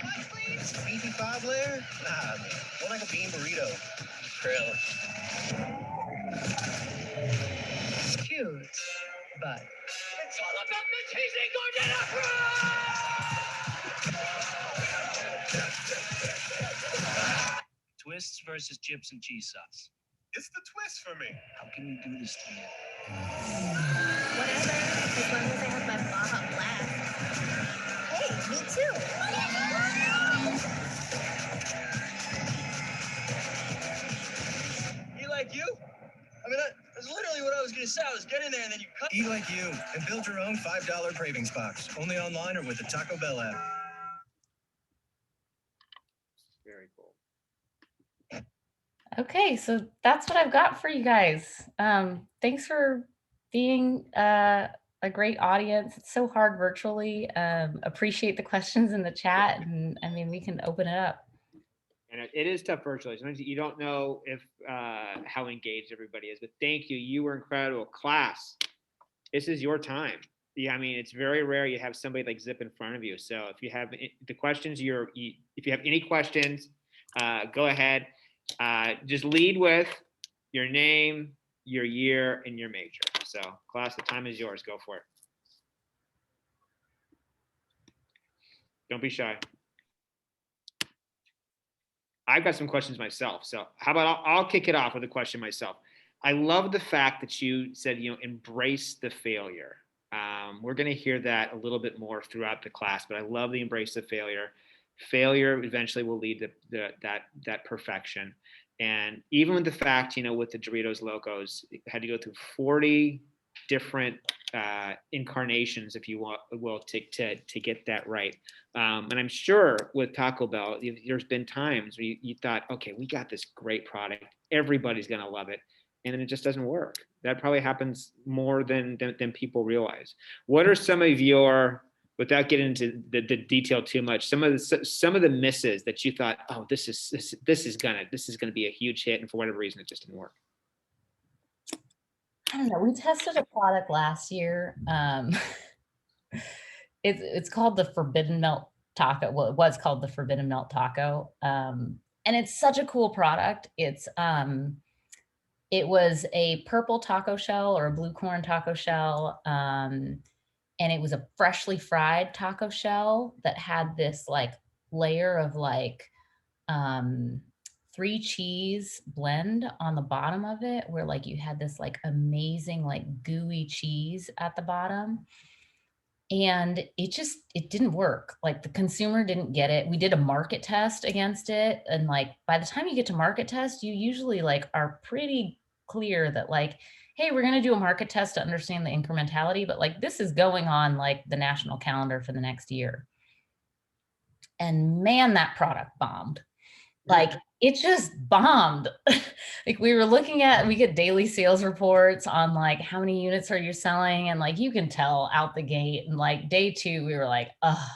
What, please? Beefy 5-layer? Nah, man. More like a bean burrito. Trailer. Cute, but It's all about the cheesy gordita fries! Twists versus chips and cheese sauce. It's the twist for me. How can you do this to me? whatever. As long as I have my Baja Blast. Hey, me too. Eat like you? I mean, that's literally what I was going to say. I was getting there, and then you cut. Eat like you and build your own $5 cravings box. Only online or with the Taco Bell app. Very cool. Okay, so that's what I've got for you guys. Thanks for being a great audience. It's so hard virtually. Appreciate the questions in the chat, and I mean, we can open it up. And it is tough virtually. Sometimes you don't know if how engaged everybody is. But thank you. You were incredible. Class, this is your time. Yeah, I mean, it's very rare you have somebody like Zip in front of you. So if you have the questions, if you have any questions, go ahead. Just lead with your name, your year, and your major. So class, the time is yours. Go for it. Don't be shy. I've got some questions myself. So how about I'll kick it off with a question myself. I love the fact that you said, embrace the failure. We're going to hear that a little bit more throughout the class, but I love the embrace the failure. Failure eventually will lead to that perfection. And even with the fact, with the Doritos Locos, it had to go through 40 different incarnations, if you will, to get that right. And I'm sure with Taco Bell, there's been times where you thought, okay, we got this great product, everybody's gonna love it, and then it just doesn't work. That probably happens more than people realize. What are some of your, without getting into the detail too much, some of the misses that you thought, oh, this is gonna be a huge hit, and for whatever reason it just didn't work? I don't know. We tested a product last year. It's called the Forbidden Melt Taco. Well, it was called the Forbidden Melt Taco. And it's such a cool product. It was a purple taco shell or a blue corn taco shell. And it was a freshly fried taco shell that had this like layer of like 3 cheese blend on the bottom of it, where like you had this like amazing like gooey cheese at the bottom. And it didn't work. Like the consumer didn't get it. We did a market test against it. And like, by the time you get to market test, you usually like are pretty clear that like, hey, we're going to do a market test to understand the incrementality, but like this is going on like the national calendar for the next year. And man, that product bombed. Like it just bombed. Like we were looking at, we get daily sales reports on like how many units are you selling, and like you can tell out the gate. And like day 2, we were like, oh,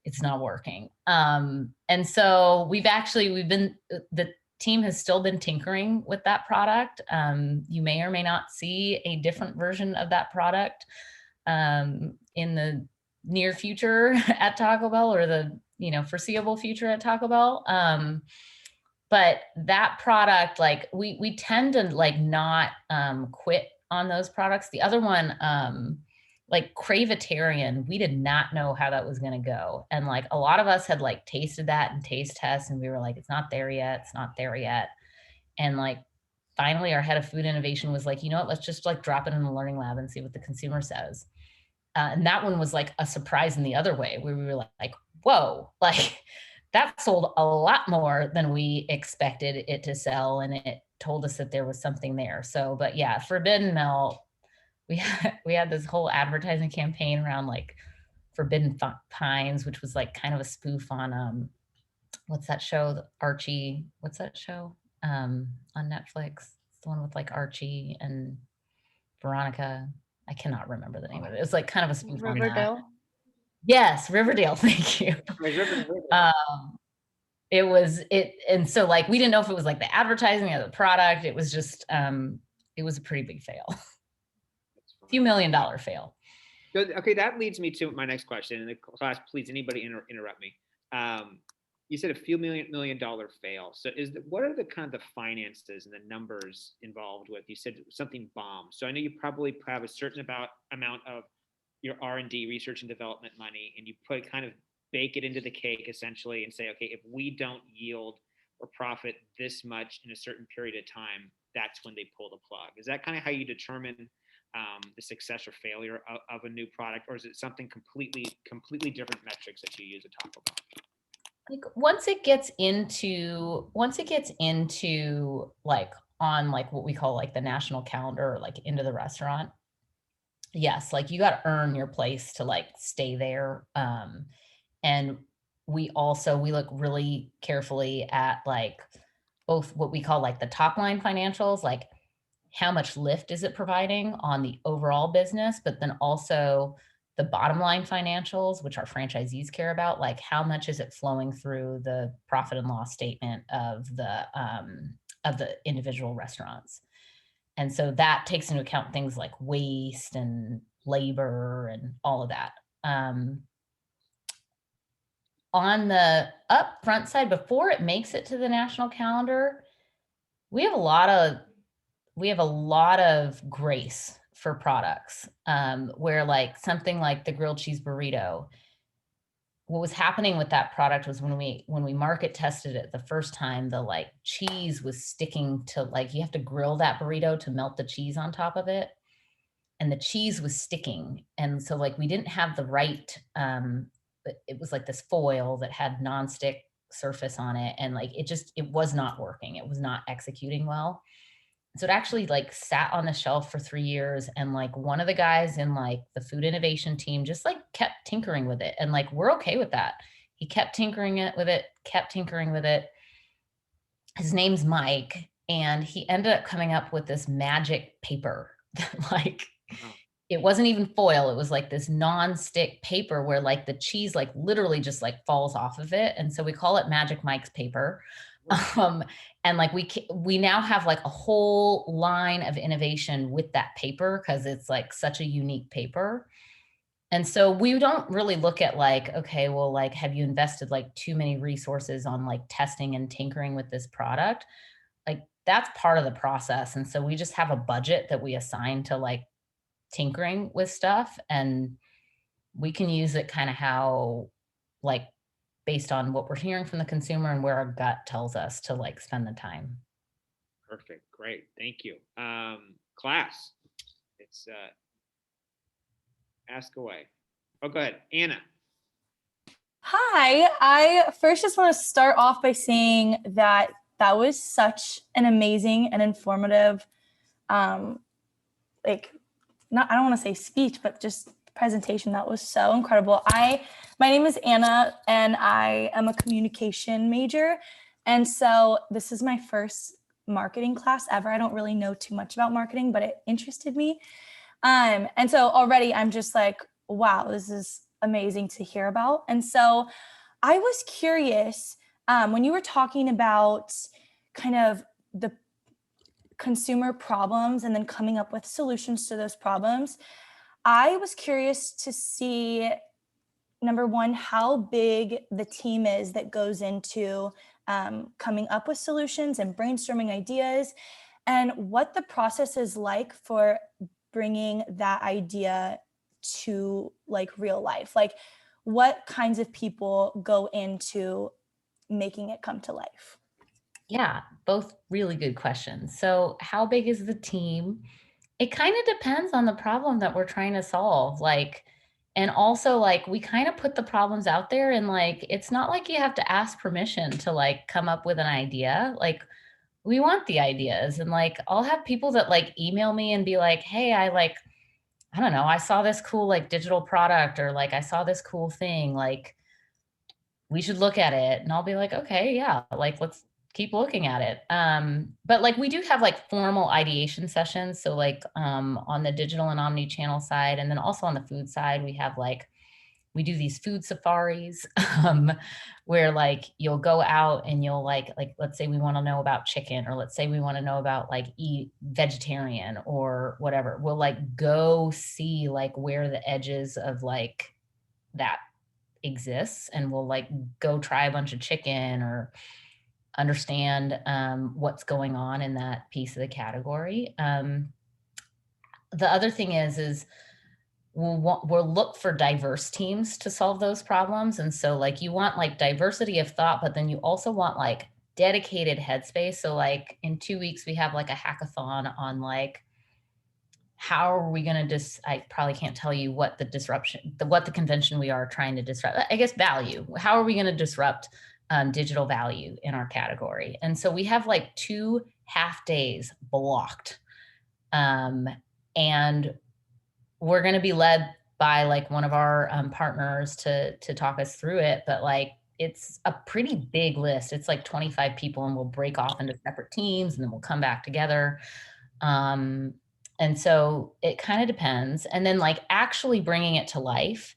it's not working. And so the team has still been tinkering with that product. You may or may not see a different version of that product in the near future at Taco Bell, or the foreseeable future at Taco Bell. But that product, like we tend to like not quit on those products. The other one, like Cravitarian, we did not know how that was going to go. And like a lot of us had like tasted that in taste tests, and we were like, it's not there yet. It's not there yet. And like, finally our head of food innovation was like, you know what, let's just like drop it in the learning lab and see what the consumer says. And that one was like a surprise in the other way, where we were like, whoa, like that sold a lot more than we expected it to sell. And it told us that there was something there. So, but yeah, Forbidden Melt, we had this whole advertising campaign around like Forbidden Pines, which was like kind of a spoof on, what's that show? Archie, what's that show on Netflix? It's the one with like Archie and Veronica. I cannot remember the name of it. It's like kind of a spoof on that. Riverdale. Yes, Riverdale. Thank you. And so like we didn't know if it was like the advertising or the product. It was just it was a pretty big fail. A few $1 million fail. Good. Okay, that leads me to my next question. In the class, please, anybody interrupt me. You said a few $1 million fail. So what are the kind of the finances and the numbers involved with? You said something bombed. So I know you probably have a certain amount of your R&D, research and development money, and you bake it into the cake essentially, and say, okay, if we don't yield or profit this much in a certain period of time, that's when they pull the plug. Is that kind of how you determine the success or failure of a new product, or is it something completely different metrics that you use at Taco Bell? Like once it gets into like on like what we call like the national calendar, like into the restaurant, yes, like you got to earn your place to like stay there. And we look really carefully at like both what we call like the top line financials, like how much lift is it providing on the overall business, but then also the bottom line financials, which our franchisees care about, like how much is it flowing through the profit and loss statement of the individual restaurants. And so that takes into account things like waste and labor and all of that. On the upfront side, before it makes it to the national calendar, we have a lot of grace for products, where like something like the grilled cheese burrito, what was happening with that product was when we market tested it the first time, the like cheese was sticking to, like, you have to grill that burrito to melt the cheese on top of it. And the cheese was sticking. And so like, we didn't have the right, it was like this foil that had nonstick surface on it. And like, it was not working. It was not executing well. So it actually like sat on the shelf for 3 years. And like one of the guys in like the food innovation team just like kept tinkering with it. And like, we're okay with that. He kept tinkering with it. His name's Mike. And he ended up coming up with this magic paper that like, it wasn't even foil. It was like this non-stick paper where like the cheese like literally just like falls off of it. And so we call it Magic Mike's paper. And like we now have like a whole line of innovation with that paper because it's like such a unique paper. And so we don't really look at like, okay, well, like, have you invested like too many resources on like testing and tinkering with this product? Like that's part of the process. And so we just have a budget that we assign to like tinkering with stuff, and we can use it kind of how, like, based on what we're hearing from the consumer and where our gut tells us to like spend the time. Perfect. Great. Thank you. Class, it's ask away. Oh, go ahead. Anna. Hi, I first just want to start off by saying that was such an amazing and informative, I don't want to say speech, but just presentation. That was so incredible. My name is Anna, and I am a communication major. And so this is my first marketing class ever. I don't really know too much about marketing, but it interested me. And so already I'm just like, wow, this is amazing to hear about. And so I was curious, when you were talking about kind of the consumer problems and then coming up with solutions to those problems, I was curious to see, number one, how big the team is that goes into coming up with solutions and brainstorming ideas, and what the process is like for bringing that idea to like real life. Like, what kinds of people go into making it come to life? Yeah, both really good questions. So how big is the team? It kind of depends on the problem that we're trying to solve. Like, and also like we kind of put the problems out there, and like it's not like you have to ask permission to like come up with an idea. Like, we want the ideas, and like I'll have people that like email me and be like, hey, I don't know, I saw this cool like digital product, or like I saw this cool thing, like we should look at it. And I'll be like, okay, yeah, like let's keep looking at it. But like we do have like formal ideation sessions. So like on the digital and omni-channel side, and then also on the food side, we have like, we do these food safaris where like you'll go out and you'll like let's say we want to know about chicken, or let's say we want to know about like eat vegetarian or whatever. We'll like go see like where the edges of like that exists, and we'll like go try a bunch of chicken or understand what's going on in that piece of the category. The other thing is we'll look for diverse teams to solve those problems. And so like you want like diversity of thought, but then you also want like dedicated headspace. So like in 2 weeks, we have like a hackathon on like, how are we going to I probably can't tell you what the disruption, what the convention we are trying to disrupt, I guess value. How are we going to disrupt digital value in our category? And so we have like 2 half days blocked. And we're going to be led by like one of our partners to talk us through it. But like, it's a pretty big list. It's like 25 people, and we'll break off into separate teams, and then we'll come back together. And so it kind of depends. And then like actually bringing it to life,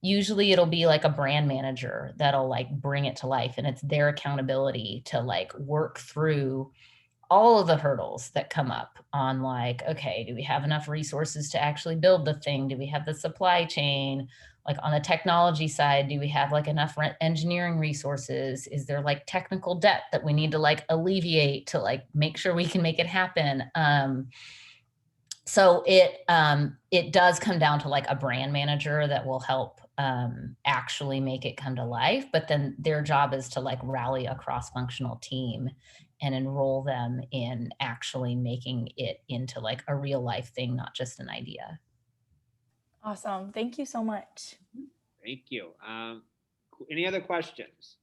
usually it'll be like a brand manager that'll like bring it to life, and it's their accountability to like work through all of the hurdles that come up on like, okay, do we have enough resources to actually build the thing? Do we have the supply chain? Like on the technology side, do we have like enough engineering resources? Is there like technical debt that we need to like alleviate to like make sure we can make it happen? So it does come down to like a brand manager that will help actually make it come to life. But then their job is to like rally a cross-functional team and enroll them in actually making it into like a real life thing, not just an idea. Awesome. Thank you so much. Thank you. Any other questions?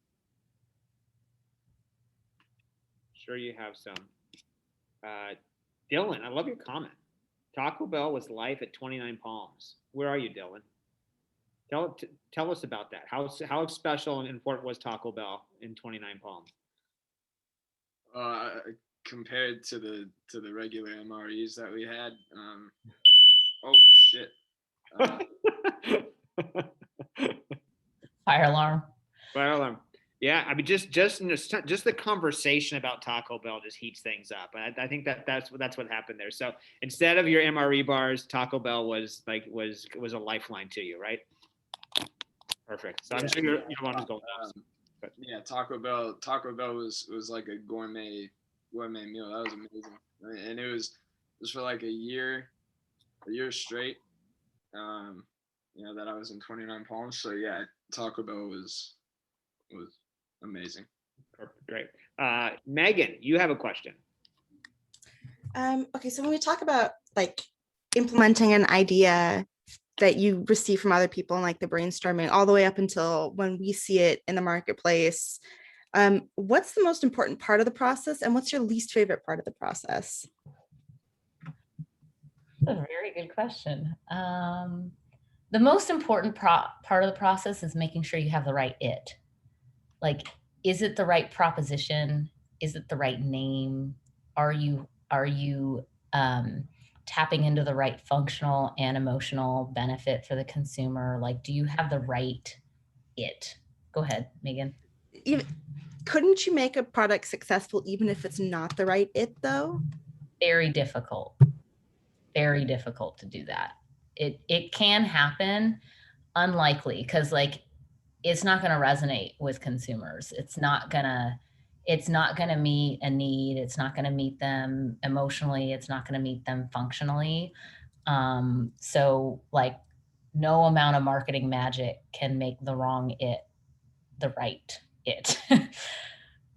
Sure you have some. Dylan, I love your comment. Taco Bell was live at 29 Palms. Where are you, Dylan? Tell us about that. How special and important was Taco Bell in 29 Palms? Compared to the regular MREs that we had, oh shit. Fire alarm. Fire alarm. Yeah, I mean, just the conversation about Taco Bell just heats things up. I think that's what happened there. So instead of your MRE bars, Taco Bell was a lifeline to you, right? Perfect. So I'm sure your one was going. Yeah, Taco Bell was like a gourmet meal. That was amazing, and it was for like a year straight. That I was in 29 Palms. So yeah, Taco Bell was amazing. Perfect. Great. Megan, you have a question. Okay, so when we talk about like implementing an idea that you receive from other people and like the brainstorming all the way up until when we see it in the marketplace, what's the most important part of the process, and what's your least favorite part of the process? That's a very good question. The most important part of the process is making sure you have the right it. Like, is it the right proposition? Is it the right name? Are you tapping into the right functional and emotional benefit for the consumer? Like, do you have the right it? Go ahead, Megan. Couldn't you make a product successful even if it's not the right it though? Very difficult. Very difficult to do that. It can happen, unlikely, because like it's not going to resonate with consumers. It's not going to meet a need. It's not going to meet them emotionally. It's not going to meet them functionally. So like no amount of marketing magic can make the wrong it the right it.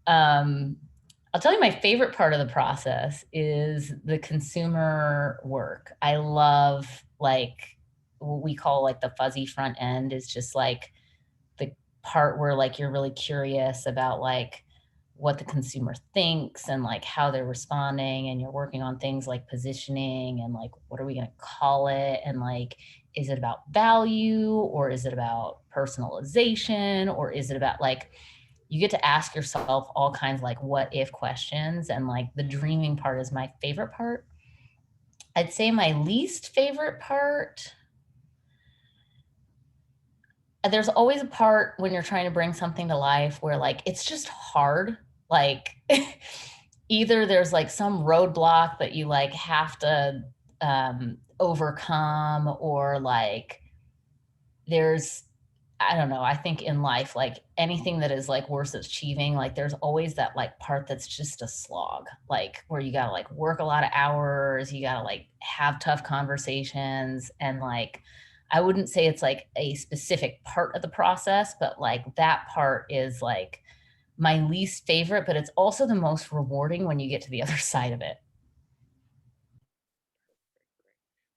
I'll tell you my favorite part of the process is the consumer work. I love like what we call like the fuzzy front end is just like the part where like you're really curious about like what the consumer thinks and like how they're responding, and you're working on things like positioning and like what are we going to call it, and like is it about value or is it about personalization or is it about like you get to ask yourself all kinds of like what if questions, and like the dreaming part is my favorite part. I'd say my least favorite part, there's always a part when you're trying to bring something to life where like it's just hard. Like either there's like some roadblock that you like have to overcome, or like there's, I don't know, I think in life, like anything that is like worth achieving, like there's always that like part that's just a slog, like where you gotta like work a lot of hours, you gotta like have tough conversations. And like, I wouldn't say it's like a specific part of the process, but like that part is like my least favorite, but it's also the most rewarding when you get to the other side of it.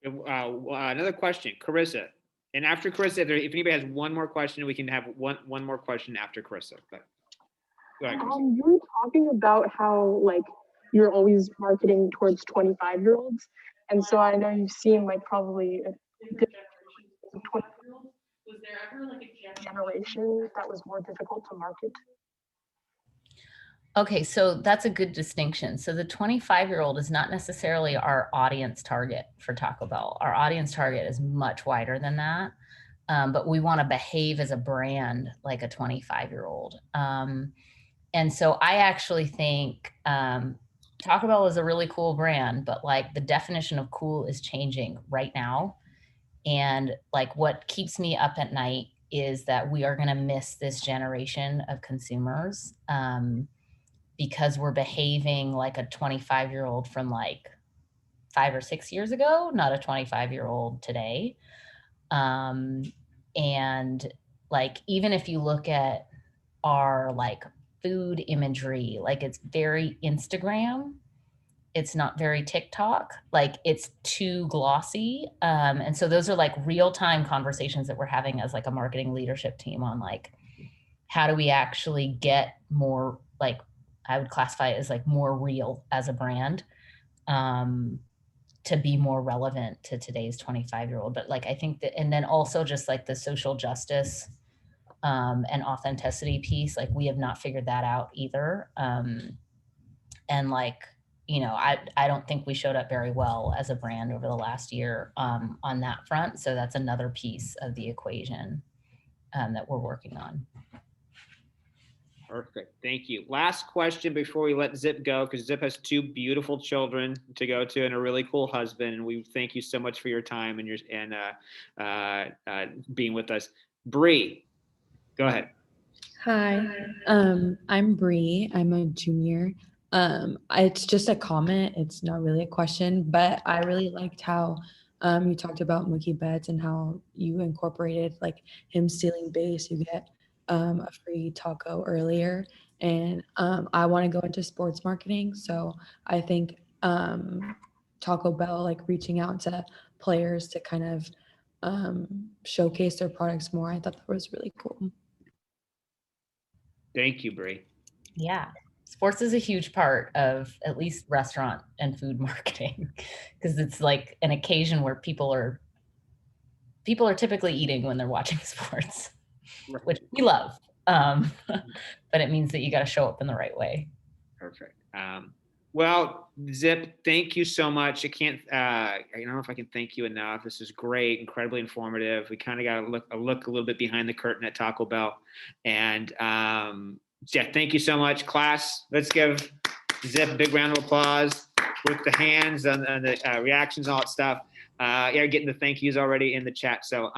Another question, Carissa. And after Carissa, if anybody has one more question, we can have one more question after Carissa. But go ahead, Carissa. You were talking about how like you're always marketing towards 25-year-olds, and so I know you've seen like probably a different generation of 25-year-olds. Was there ever like a generation that was more difficult to market? Okay, so that's a good distinction. So the 25-year-old is not necessarily our audience target for Taco Bell. Our audience target is much wider than that, but we want to behave as a brand like a 25-year-old. And so I actually think Taco Bell is a really cool brand, but like the definition of cool is changing right now. And like what keeps me up at night is that we are going to miss this generation of consumers. Because we're behaving like a 25-year-old from like 5 or 6 years ago, not a 25-year-old today. And like, even if you look at our like food imagery, like it's very Instagram. It's not very TikTok, like it's too glossy. And so those are like real-time conversations that we're having as like a marketing leadership team on like, how do we actually get more like, I would classify it as like more real as a brand, to be more relevant to today's 25-year-old. But like, I think that, and then also just like the social justice and authenticity piece, like we have not figured that out either. And like, you know, I don't think we showed up very well as a brand over the last year on that front. So that's another piece of the equation that we're working on. Perfect. Thank you. Last question before we let Zip go, because Zip has 2 beautiful children to go to and a really cool husband. And we thank you so much for your time and being with us. Bree, go ahead. Hi, I'm Bree. I'm a junior. It's just a comment. It's not really a question, but I really liked how you talked about Mookie Betts and how you incorporated like him stealing base. You get a free taco earlier, and I want to go into sports marketing, so I think Taco Bell like reaching out to players to kind of showcase their products more. I thought that was really cool. Thank you, Bree. Yeah, sports is a huge part of at least restaurant and food marketing because it's like an occasion where people are typically eating when they're watching sports, which we love. But it means that you got to show up in the right way. Perfect. Well, Zip, thank you so much. I don't know if I can thank you enough. This is great, incredibly informative. We kind of got a look a little bit behind the curtain at Taco Bell. And yeah, thank you so much, class. Let's give Zip a big round of applause with the hands and the reactions, all that stuff. Yeah, getting the thank yous already in the chat. So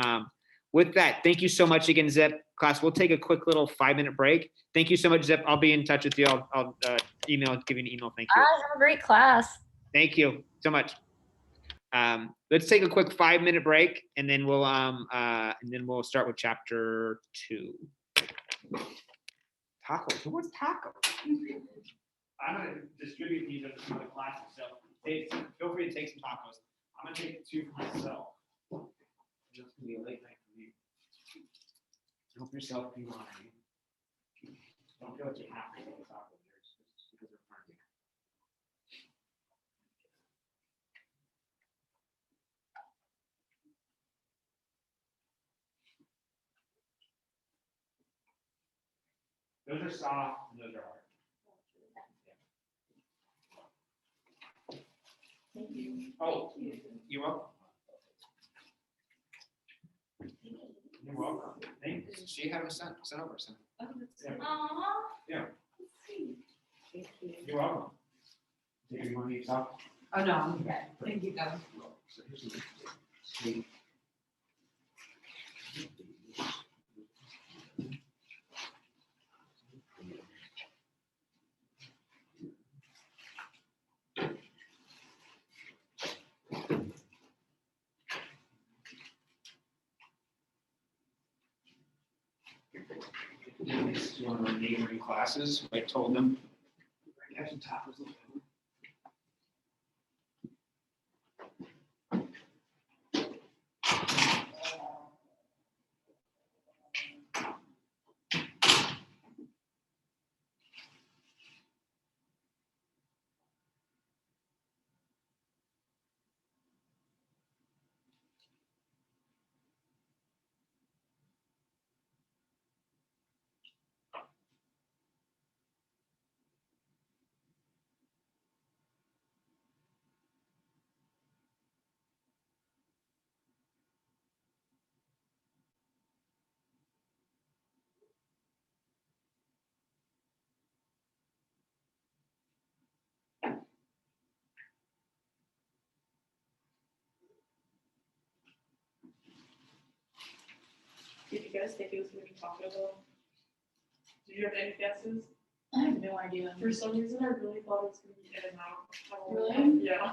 with that, thank you so much again, Zip. Class, we'll take a quick little 5-minute break. Thank you so much, Zip. I'll be in touch with you. I'll give you an email. Thank you. Have a great class. Thank you so much. Let's take a quick 5-minute break, and then we'll start with chapter 2. Tacos. Who wants tacos? I'm gonna distribute these to some of the classes. So feel free to take some tacos. I'm gonna take 2 for myself. It's gonna be a late night for me. Help yourself, be honoring. Don't feel like you have to take a taco here just because they're friendly. Those are soft and those are hard. Thank you. Oh, you're welcome. You're welcome. Thank you. She had them sent over. Yeah. Thank you. You're welcome. Do you want me to talk? Oh, no, I'm good. Thank you, guys. This is one of our neighboring classes. I told them. I have some tacos. Did you guys think it was going to be Taco Bell? Did you have any guesses? I have no idea. For some reason, I really thought it was going to be In-N-Out. Really? Yeah.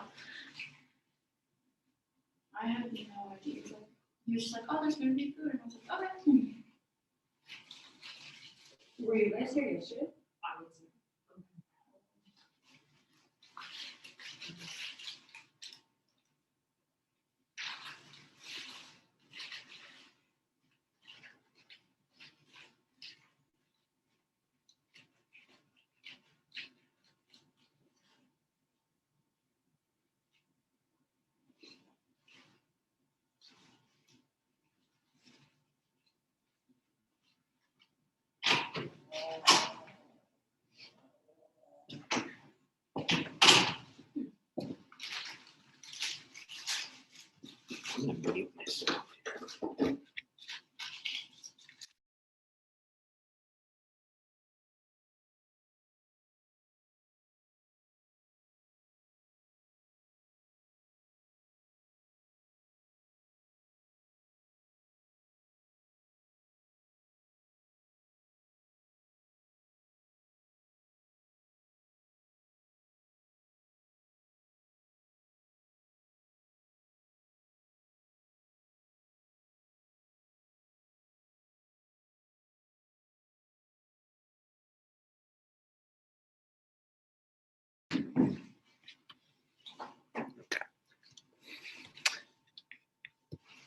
I had no idea. You're just like, oh, there's gonna be food, and I was like, okay. Were you guys here yesterday? I was.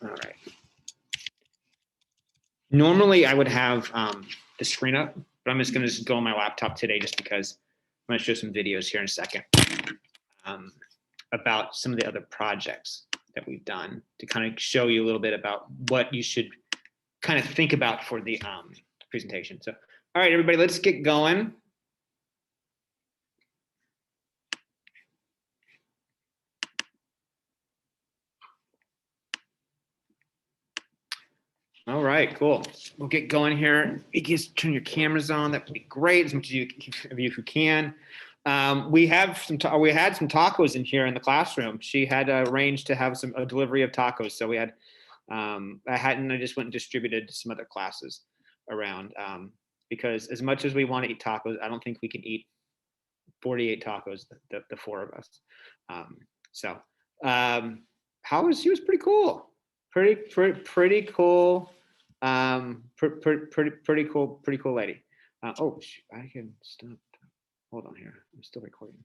All right. Normally I would have the screen up, but I'm just going to go on my laptop today just because going to show some videos here in a second about some of the other projects that we've done to kind of show you a little bit about what you should kind of think about for the presentation. So, all right, everybody, let's get going. All right, cool. We'll get going here. You guys turn your cameras on. That would be great, as much of you who can. We had some tacos in here in the classroom. She had arranged to have a delivery of tacos. So we had, I just went and distributed to some other classes around because as much as we want to eat tacos, I don't think we can eat 48 tacos, the four of us. He was pretty cool. Pretty cool. Pretty cool lady. Oh, I can stop. Hold on here. I'm still recording.